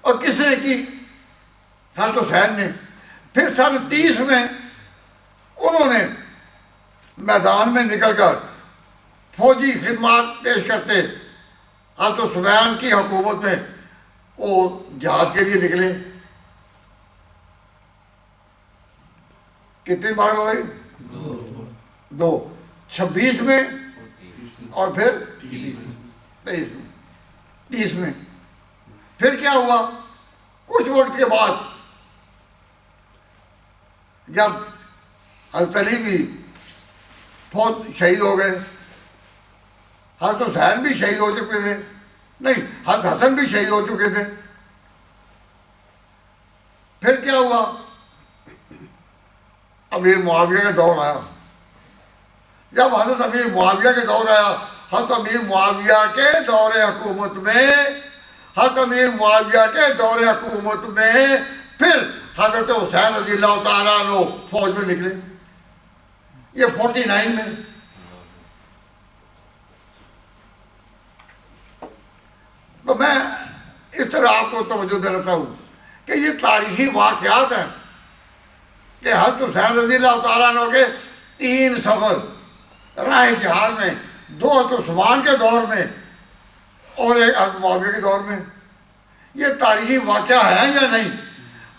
Speaker 2: اور کس نے کی؟ حضرت حسین نے. پھر سن 30 میں انہوں نے میدان میں نکل کر فوجی خدمات پیش کرتے حضرت عثمان کی حکومت میں وہ جہاد کے لیے نکلے. کتنی بار ہوئی؟ 2. 26 میں اور پھر 30 میں. پھر کیا ہوا؟ کچھ وقت کے بعد جب حضرت علی بھی فوج شہید ہو گئے, حضرت حسین بھی شہید ہو چکے تھے, نہیں حضرت حسن بھی شہید ہو چکے تھے. پھر کیا ہوا؟ امیر معاویہ کا دور آیا. جب حضرت امیر معاویہ کے دور آیا, حضرت امیر معاویہ کے دور حکومت میں پھر حضرت حسین رضی اللہ تعالیٰ عنہ فوج میں نکلے. یہ 49 میں. تو میں اس طرح آپ کو توجہ دلاتا ہوں کہ یہ تاریخی واقعات ہیں کہ حضرت حسین رضی اللہ تعالیٰ عنہ کے 3 سفر راہ جہاد میں, 2 حضرت عثمان کے دور میں اور ایک حضرت معاویہ کے دور میں. یہ تاریخی واقعہ ہیں یا نہیں؟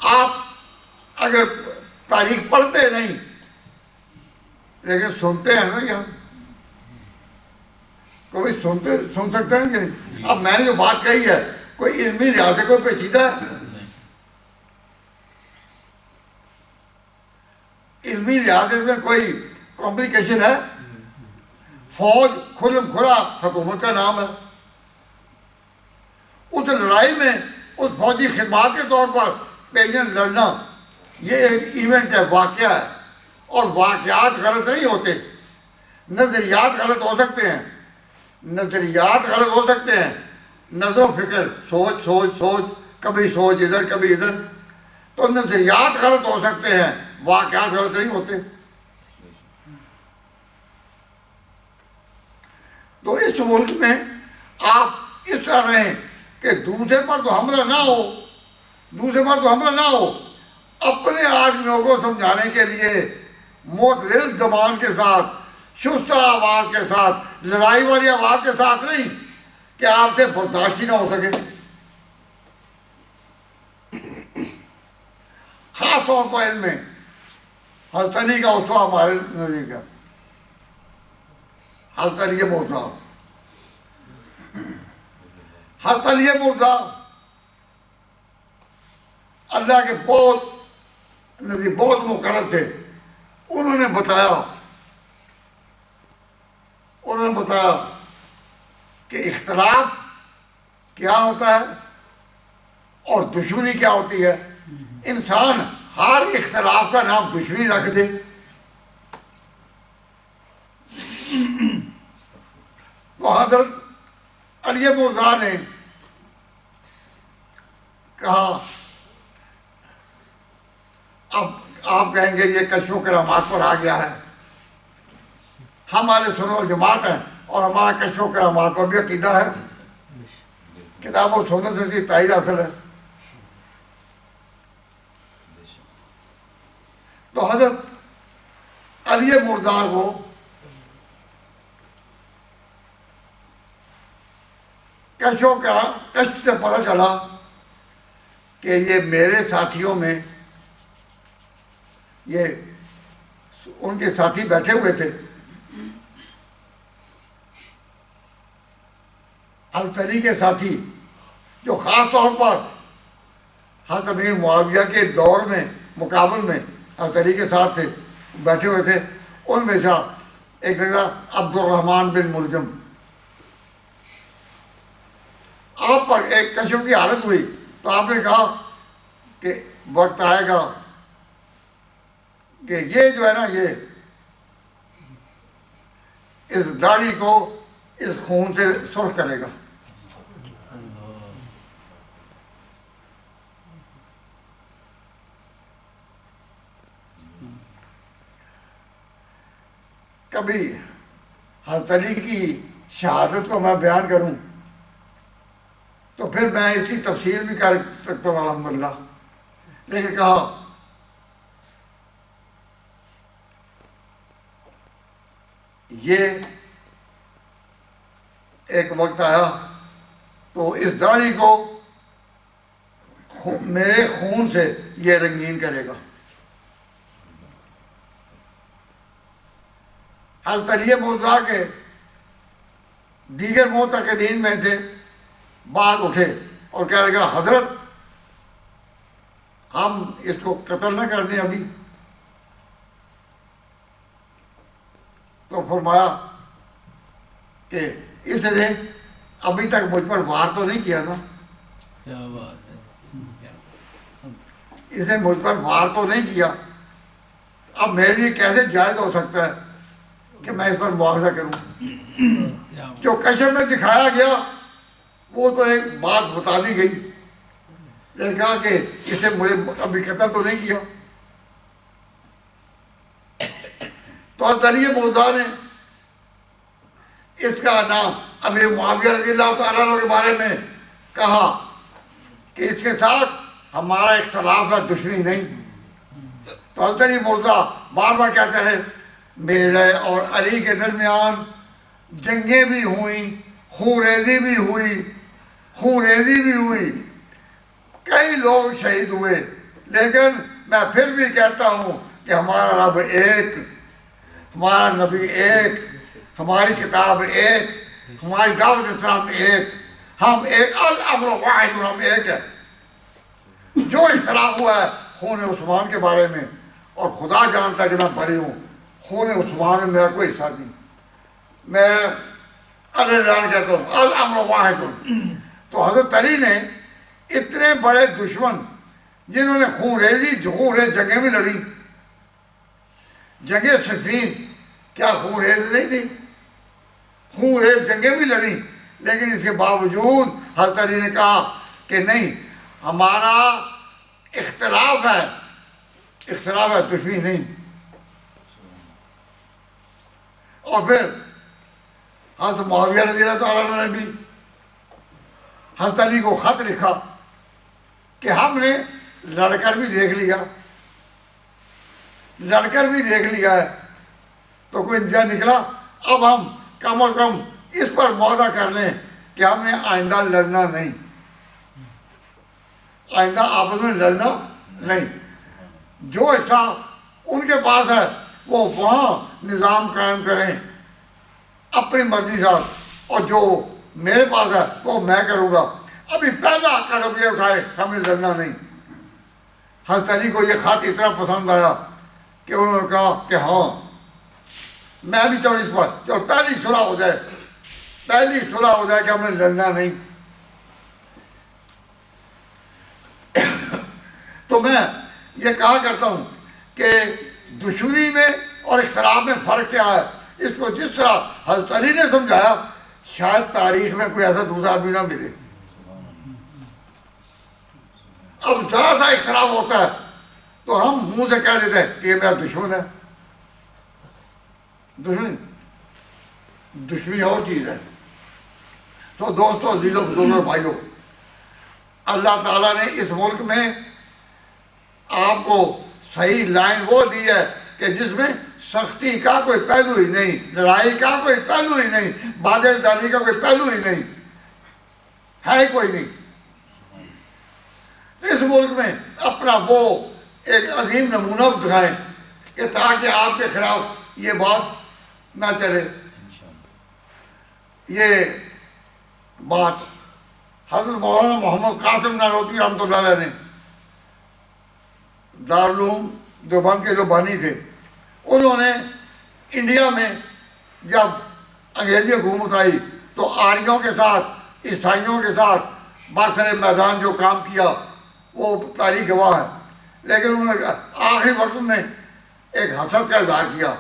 Speaker 2: آپ اگر تاریخ پڑھتے نہیں لیکن سنتے ہیں نا, یہاں کوئی سن سکتے ہیں کہ نہیں؟ اب میں نے جو بات کہی ہے کوئی علمی لحاظ سے کوئی پیچیدہ ہے؟ علمی لحاظ سے اس میں کوئی کمپلیکیشن ہے؟ فوج کھلم کھلا حکومت کا نام ہے. اس لڑائی میں اس فوجی خدمات کے طور پر پیشن لڑنا یہ ایک ایونٹ ہے، واقعہ ہے، اور واقعات غلط نہیں ہوتے، نظریات غلط ہو سکتے ہیں، نظریات غلط ہو سکتے ہیں، نظر و فکر، سوچ سوچ سوچ، کبھی سوچ ادھر کبھی ادھر، تو نظریات غلط ہو سکتے ہیں، واقعات غلط نہیں ہوتے۔ تو اس ملک میں آپ اس طرح رہیں کہ دوسرے پر تو حملہ نہ ہو، دوسرے پر تو حملہ نہ ہو، اپنے آدمیوں کو سمجھانے کے لیے معتدل زبان کے ساتھ، شستہ آواز کے ساتھ، لڑائی والی آواز کے ساتھ نہیں کہ آپ سے برداشت ہی نہ ہو سکے۔ خاص طور پر ان میں حضرت علی کا اسوہ ہمارے نزدیک ہے، حضرت علی مرزا، حضرت علی مرزا اللہ کے بہت نزدیک بہت مقرب تھے۔ انہوں نے بتایا کہ اختلاف کیا ہوتا ہے اور دشمنی کیا ہوتی ہے۔ انسان ہر اختلاف کا نام دشمنی رکھ دے، تو حضرت علی مرزا نے کہا، اب آپ کہیں گے یہ کشف و کرامات پر آ گیا ہے، ہم اہل سنت والجماعت ہیں اور ہمارا کشف و کرامات پر بھی عقیدہ ہے، کتاب و سنت سے اس کی تائید حاصل ہے۔ تو حضرت علی مرزا کو کشف سے پتہ چلا کہ یہ میرے ساتھیوں میں یہ ان کے ساتھی بیٹھے ہوئے تھے، حضرت علی کے ساتھی، جو خاص طور پر حضرت امیر معاویہ کے دور میں مقابل میں حضرت علی کے ساتھ تھے، بیٹھے ہوئے تھے۔ ان میں سے ایک جگہ عبد الرحمن بن ملجم، آپ پر ایک کشف کی حالت ہوئی تو آپ نے کہا کہ وقت آئے گا کہ یہ جو ہے نا، یہ اس داڑھی کو اس خون سے سرخ کرے گا۔ کبھی حضرت علی کی شہادت کو میں بیان کروں تو پھر میں اس کی تفسیر بھی کر سکتا ہوں الحمدللہ، لیکن کہا یہ ایک وقت آیا تو اس داڑھی کو میرے خون سے یہ رنگین کرے گا۔ حضرت علی مرزا کے دیگر معتقدین میں سے بعد اٹھے اور کہنے لگا، حضرت ہم اس کو قتل نہ کر دیں ابھی۔ تو فرمایا کہ اس نے ابھی تک مجھ پر وار تو نہیں کیا نا،
Speaker 3: کیا بات ہے،
Speaker 2: اس نے مجھ پر وار تو نہیں کیا، اب میرے لیے کیسے جائز ہو سکتا ہے کہ میں اس پر مواخذہ کروں۔ جو کشف میں دکھایا گیا وہ تو ایک بات بتا دی گئی، لیکن کہا کہ اس نے مجھے ابھی قتل تو نہیں کیا۔ تو حضرت علی مرزا نے اس کا نام امیر معاویہ رضی اللہ تعالیٰ عنہ کے بارے میں کہا کہ اس کے ساتھ ہمارا اختلاف ہے، دشمنی نہیں۔ تو حضرت علی مرزا بار بار کہتے ہیں، میرے اور علی کے درمیان جنگیں بھی ہوئیں، خون ریزی بھی ہوئی، کئی لوگ شہید ہوئے، لیکن میں پھر بھی کہتا ہوں کہ ہمارا رب ایک، ہمارا نبی ایک، ہماری کتاب ایک، ہماری دعوت اسلام ایک، ہم ایک، الامر واحد، ہم ایک ہے۔ جو اختلاف ہوا ہے خون عثمان کے بارے میں، اور خدا جانتا ہے کہ میں بری ہوں، خون عثمان میں میرا کوئی حصہ نہیں، میں اللہ کہتا ہوں، الامر واحد۔ تو حضرت علی نے اتنے بڑے دشمن جنہوں نے خون ریز جنگیں بھی لڑی. جنگیں صفین کیا خون ریز نہیں تھی؟ خون ریز جنگیں بھی لڑی، لیکن اس کے باوجود حضرت علی نے کہا کہ نہیں، ہمارا اختلاف ہے دشمنی نہیں. اور پھر حضرت معاویہ رضی اللہ تعالیٰ عنہ نے بھی حضرت علی کو خط لکھا کہ ہم نے لڑ کر بھی دیکھ لیا ہے تو کوئی نتیجہ نکلا، اب ہم کم از کم اس پر معاہدہ کر لیں کہ ہم نے آئندہ لڑنا نہیں، آئندہ آپس میں لڑنا نہیں. جو حصہ ان کے پاس ہے وہ وہاں نظام قائم کریں اپنی مرضی ساتھ، اور جو میرے پاس ہے وہ میں کروں گا. ابھی پہلا قدم یہ اٹھائے ہمیں لڑنا نہیں. حضرت علی کو یہ خط اتنا پسند آیا کہ انہوں نے کہا کہ ہاں میں بھی چلو اس پر جو پہلی صلح ہو جائے کہ ہمیں لڑنا نہیں. تو میں یہ کہا کرتا ہوں کہ دشمنی میں اور اختلاف میں فرق کیا ہے. اس کو جس طرح حضرت علی نے سمجھایا شاید تاریخ میں کوئی ایسا دوسرا آدمی نہ ملے. اب ذرا سا اختلاف ہوتا ہے تو ہم منہ سے کہہ دیتے ہیں کہ یہ میرا دشمن ہے. دشمنی اور چیز ہے. تو دوستو، عزیزو، بزرگو، بھائیو، اللہ تعالیٰ نے اس ملک میں آپ کو صحیح لائن وہ دی ہے کہ جس میں سختی کا کوئی پہلو ہی نہیں، لڑائی کا کوئی پہلو ہی نہیں، بادل ڈالی کا کوئی پہلو ہی نہیں ہے، کوئی نہیں. اس ملک میں اپنا وہ ایک عظیم نمونہ دکھائیں کہ تاکہ آپ کے خلاف یہ بات نہ چلے. یہ بات حضرت مولانا محمد قاسم نانوتوی رحمۃ اللہ علیہ نے، دارالعلوم دیوبند کے جو بانی تھے، انہوں نے انڈیا میں جب انگریزی حکومت آئی تو آریوں کے ساتھ، عیسائیوں کے ساتھ برسر میدان جو کام کیا وہ تاریخ گواہ ہے. لیکن انہوں نے آخری وقت میں ایک حسد کا اظہار کیا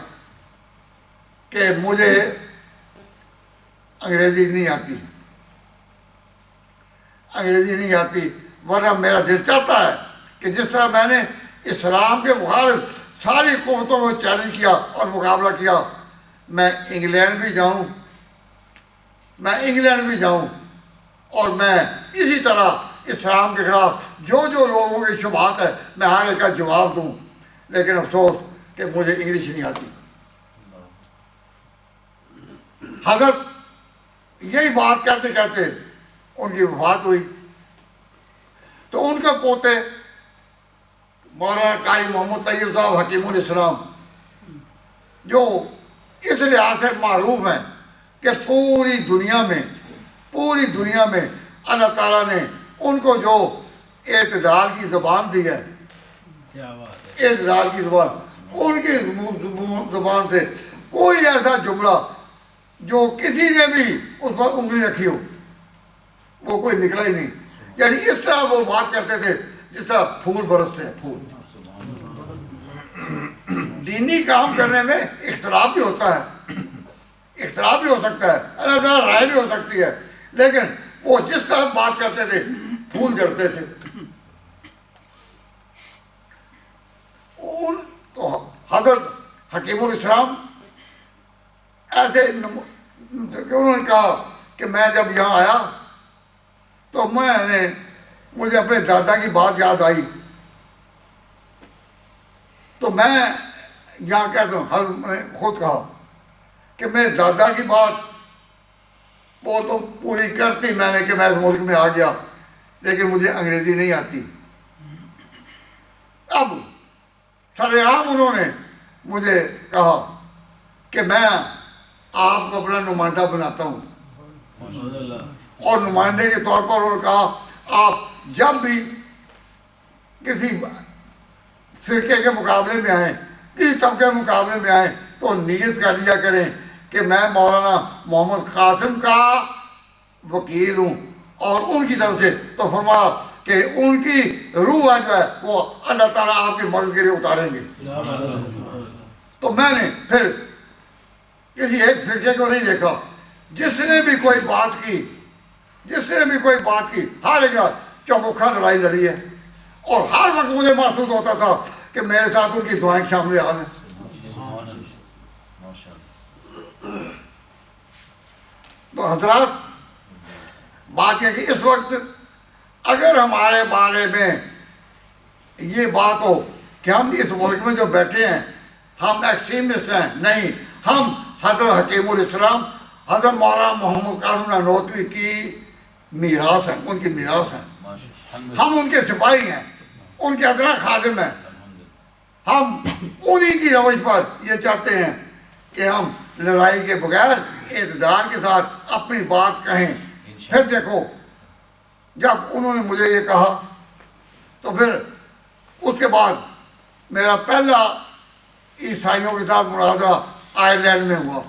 Speaker 2: کہ مجھے انگریزی نہیں آتی، ورنہ میرا دل چاہتا ہے کہ جس طرح میں نے اسلام کے مخالف ساری قوتوں کو چیلنج کیا اور مقابلہ کیا، میں انگلینڈ بھی جاؤں اور میں اسی طرح اسلام کے خلاف جو لوگوں کی شبہات ہے میں ہر ایک کا جواب دوں. لیکن افسوس کہ مجھے انگلش نہیں آتی. حضرت یہی بات کہتے کہتے ان کی وفات ہوئی. تو ان کے پوتے مولانا قاری محمد طیب صاحب حکیم الاسلام، جو اس لحاظ سے معروف ہیں کہ پوری دنیا میں اللہ تعالیٰ نے ان کو جو اعتدال کی زبان دی ہے، اعتدال کی زبان، ان کی زبان سے کوئی ایسا جملہ جو کسی نے بھی اس پر انگلی رکھی ہو وہ کوئی نکلا ہی نہیں. یعنی اس طرح وہ بات کرتے تھے جس طرح پھول برستے ہیں، پھول. دینی کام کرنے میں اختلاف بھی ہوتا ہے، اختلاف بھی ہو سکتا ہے، اللہ تعالیٰ رائے بھی ہو سکتی ہے، لیکن وہ جس طرح بات کرتے تھے پھول جھڑتے تھے. تو حضرت حکیم الاسلام ایسے انہوں نے کہا کہ میں جب یہاں آیا تو مجھے اپنے دادا کی بات یاد آئی. تو میں یہاں کہتا ہوں، حضرت نے خود کہا کہ میرے دادا کی بات وہ تو پوری کرتی میں نے کہ میں اس ملک میں آ گیا، لیکن مجھے انگریزی نہیں آتی. اب سر عام انہوں نے مجھے کہا کہ میں آپ کو اپنا نمائندہ بناتا ہوں، اور نمائندے کے طور پر انہوں نے کہا آپ جب بھی کسی فرقے کے مقابلے میں آئیں، کسی طبقے کے مقابلے میں آئیں تو نیت کر لیا کریں کہ میں مولانا محمد قاسم کا وکیل ہوں. اور ان کی طرف سے تو فرمایا کہ ان کی روح جو ہے وہ اللہ تعالیٰ آپ کی مدد کے لیے اتاریں گے. تو میں نے پھر کسی ایک فرقے کو نہیں دیکھا، جس نے بھی کوئی بات کی، ہر ایک چوکھا لڑائی لڑی ہے. اور ہر وقت مجھے محسوس ہوتا تھا کہ میرے ساتھ ان کی دعائیں شامل حال ہیں. تو حضرات بات یہ کہ اس وقت اگر ہمارے بارے میں یہ بات ہو کہ ہم اس ملک میں جو بیٹھے ہیں ہم ایکسٹریمسٹ ہیں، نہیں، ہم حضرت حکیم الاسلام حضرت مولانا محمد قاسم نانوتوی کی میراث ہیں، ان کی میراث ہیں. ہم ان کے سپاہی ہیں، ان کے ادنا خادم ہیں. ہم انہی کی روش پر یہ چاہتے ہیں کہ ہم لڑائی کے بغیر اعتدال کے ساتھ اپنی بات کہیں. پھر دیکھو جب انہوں نے مجھے یہ کہا تو پھر اس کے بعد میرا پہلا عیسائیوں کے ساتھ مناظرہ آئرلینڈ میں ہوا.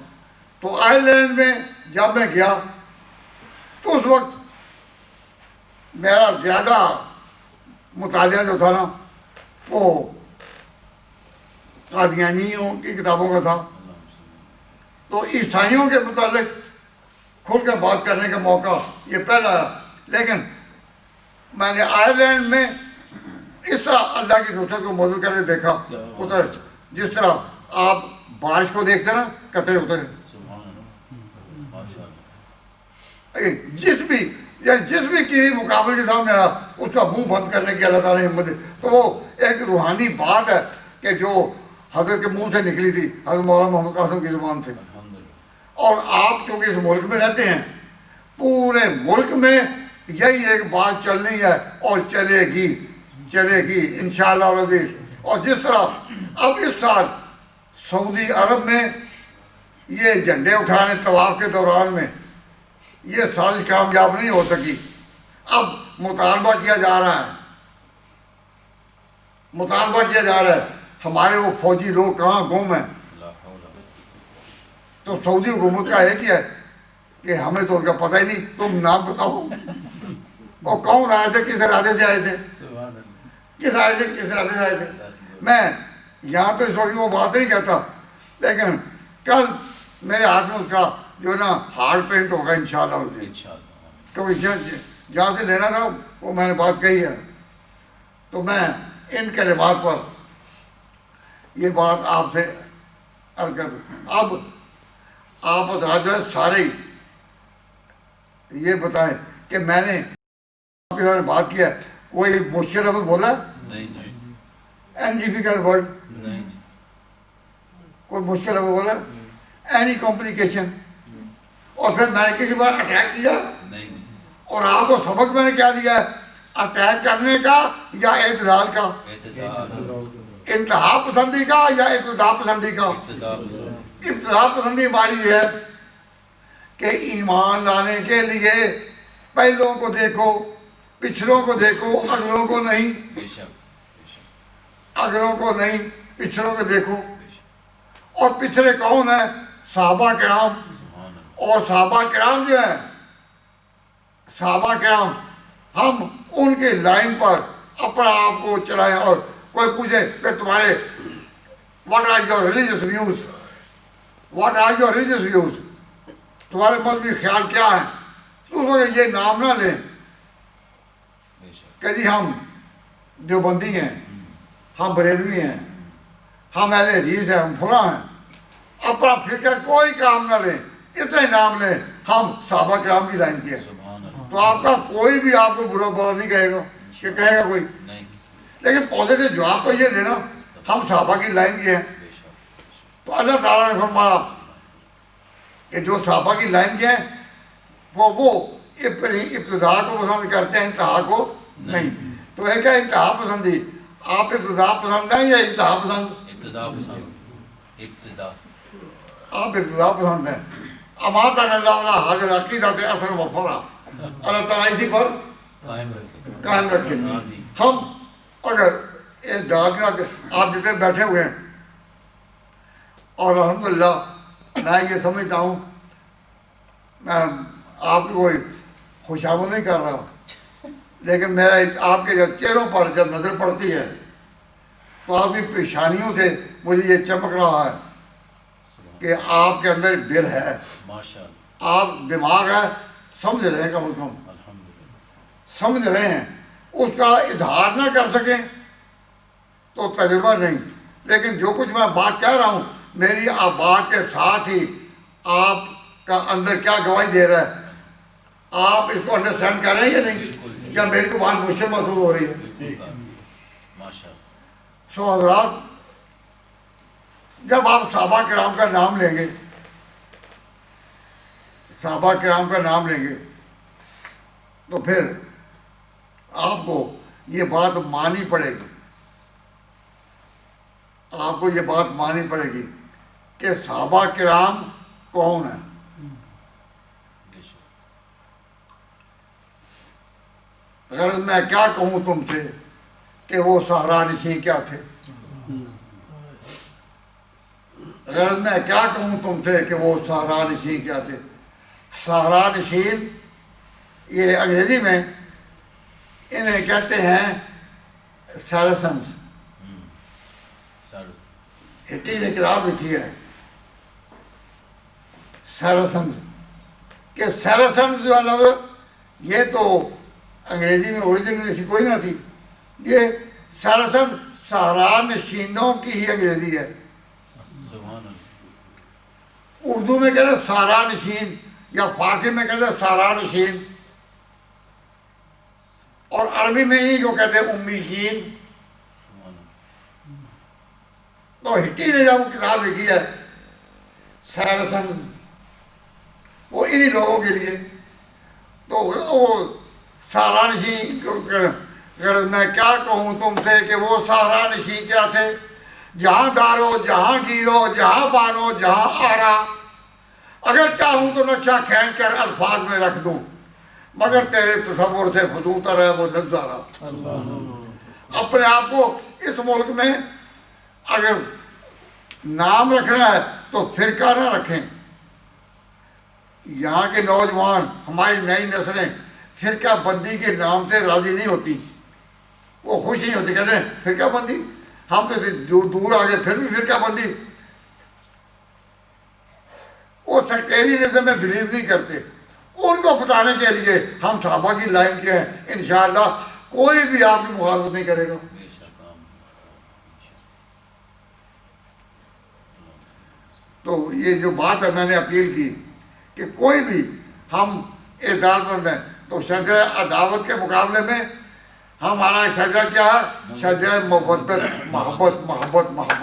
Speaker 2: تو آئرلینڈ میں جب میں گیا تو اس وقت میرا زیادہ مطالعہ جو تھا نا وہ قادیانیوں کی کتابوں کا تھا. تو عیسائیوں کے متعلق کھل کر بات کرنے کا موقع یہ پہلا ہے. لیکن میں نے آئرلینڈ میں اس طرح اللہ کی نصرت کو موجود کر کے دیکھا ادھر جس طرح آپ بارش کو دیکھتے نا قطرے اترے. جس بھی کسی مقابل کے سامنے آیا اس کا منہ بند کرنے کی اللہ تعالیٰ نے ہمت دی. تو وہ ایک روحانی بات ہے کہ جو حضرت کے منہ سے نکلی تھی حضرت مولانا محمد قاسم کی زبان سے. اور آپ کیونکہ اس ملک میں رہتے ہیں، پورے ملک میں یہی ایک بات چلنی ہے اور چلے گی انشاءاللہ العزیز. اور جس طرح اب اس سال سعودی عرب میں یہ جھنڈے اٹھانے طواف کے دوران میں یہ سازش کامیاب نہیں ہو سکی. اب مطالبہ کیا جا رہا ہے ہمارے وہ فوجی لوگ کہاں گم ہیں. تو سعودی حکومت کا ایک ہی ہے کہ ہمیں تو ان کا پتہ ہی نہیں، تم نام بتاؤ وہ کون آئے تھے، کس ارادے سے آئے تھے. میں یہاں پہ اس وقت وہ بات نہیں کہتا، لیکن کل میرے ہاتھ میں اس کا جو نا ہارڈ پرنٹ ہوگا انشاءاللہ. کیونکہ جہاں سے لینا تھا وہ میں نے بات کہی ہے. تو میں ان کلمات پر یہ بات آپ سے عرض کر دوں. اب آپ حضرات جو ہے سارے یہ بتائیں کہ میں نے آپ کے ساتھ بات کیا ہے، کوئی مشکل لفظ بولا؟ Any difficult word? کوئی مشکل لفظ بولا؟ Any complication? اور پھر میں نے کسی بار اٹیک کیا؟ اور آپ کو سبق میں نے کیا دیا ہے؟ اٹیک کرنے کا یا اعتدال کا؟ انتہا پسندی کا یا ابتدا پسندی کا؟ ابتدا پسندی ہماری یہ ہے کہ ایمان لانے کے لیے پہلوں کو دیکھو، پچھلوں کو دیکھو، اگلوں کو نہیں، پچھلوں کو دیکھو. اور پچھلے کون ہیں؟ صحابہ کرام. اور صحابہ کرام جو ہیں، صحابہ کرام ہم ان کے لائن پر اپنا آپ کو چلائیں. اور کوئی پوچھے کہ تمہارے what are your religious views, تمہارے مذہبی خیال کیا ہیں، تو اس وقت یہ نام نہ لیں کہ جی ہم دیوبندی ہیں، ہم بریلوی ہیں، ہم اہل حدیث ہیں، ہم فلاں ہیں. اپنا فکر کوئی کام نہ لیں، اتنے نام لیں ہم صحابہ کرام کی لائن کی ہیں. تو آپ کا کوئی بھی آپ کو برا نہیں کہے گا کہ کہے گا کوئی. لیکن پازیٹیو جواب تو یہ دینا ہم صحابہ کی لائن کے ہیں. تو اللہ تعالیٰ نے فرمایا کہ جو صحابہ کی لائن کے ہیں وہ ابتدا کو پسند کرتے ہیں، انتہا کو نہیں. تو ایک ہے انتہا پسندی. آپ ابتدا پسند ہیں یا انتہا پسند؟ آپ ابتدا پسند ہیں. اماتنا اللہ علی حاضر عقیدت اثر وفرا. اللہ تعالیٰ اسی پر قائم رکھے. ہم اگر آپ جتنے بیٹھے ہوئے ہیں، اور الحمدللہ میں یہ سمجھتا ہوں، میں آپ کو کوئی خوش آمد نہیں کر رہا، لیکن میرا آپ کے جب چہروں پر جب نظر پڑتی ہے تو آپ کی پیشانیوں سے مجھے یہ چمک رہا ہے کہ آپ کے اندر ایک دل ہے،
Speaker 3: ماشاء اللہ،
Speaker 2: آپ دماغ ہے، سمجھ رہے ہیں، کم از کم
Speaker 3: الحمدللہ،
Speaker 2: سمجھ رہے ہیں۔ اس کا اظہار نہ کر سکیں تو تجربہ نہیں، لیکن جو کچھ میں بات کہہ رہا ہوں میری آپ بات کے ساتھ ہی آپ کا اندر کیا گواہی دے رہا ہے، آپ اس کو انڈرسٹینڈ کر رہے ہیں یا نہیں، یا میری کو بات مشکل محسوس ہو رہی ہے؟
Speaker 3: ماشاء اللہ،
Speaker 2: سو حضرات، جب آپ صحابہ کرام کا نام لیں گے، صحابہ کرام کا نام لیں گے تو پھر آپ کو یہ بات مانی پڑے گی، آپ کو یہ بات مانی پڑے گی کہ صحابہ کرام کون ہیں۔ غرض میں کیا کہوں تم سے کہ وہ صحرا نشین کیا تھے، غرض میں کیا کہوں تم سے کہ وہ صحرا نشین کیا تھے۔ صحرا نشین یہ انگریزی میں انہیں کہتے ہیں سیرسنز۔ ہٹی نے کتاب لکھی ہے سیرسنز، کہ سیرسنز جو لفظ یہ تو انگریزی میں اوریجن لکھی کوئی نہ تھی، یہ سیرسن صحرا نشینوں کی ہی انگریزی ہے۔ اردو میں کہتے ہیں صحرا نشین، یا فارسی میں کہتے ہیں صحرا نشین، اور عربی میں ہی جو کہتے ہیں امیین۔ تو ہٹی نے جب کتاب لکھی ہے سیرسن، وہ انہی لوگوں کے لیے، تو وہ صحرا نشین، غرض میں کیا کہوں تم سے کہ وہ صحرا نشین کیا تھے، جہاں دارو، جہاں گیرو، جہاں بانو، جہاں آرا، اگر چاہوں تو نقشہ کھینچ کر الفاظ میں رکھ دوں، مگر تیرے تصور سے فزونتر ہے وہ نظارہ۔ اپنے آپ کو اس ملک میں اگر نام رکھنا ہے تو فرقہ نہ رکھیں۔ یہاں کے نوجوان، ہماری نئی نسلیں فرقہ بندی کے نام سے راضی نہیں ہوتی، وہ خوش نہیں ہوتی، کہتے ہیں فرقہ بندی، ہم تو دور آ گئے پھر بھی فرقہ بندی۔ وہ سیکٹیرینزم میں بلیو نہیں کرتے۔ ان کو بتانے کے لیے ہم صحابہ کی لائن کے ہیں، انشاءاللہ کوئی بھی آپ کی مخالفت نہیں کرے گا۔ تو یہ جو بات ہے میں نے اپیل کی کہ کوئی بھی ہم اعتدال مند ہیں، تو شجرہ عداوت کے مقابلے میں ہمارا شجرہ کیا ہے؟ شجرہ مودت، محبت، محبت، محبت۔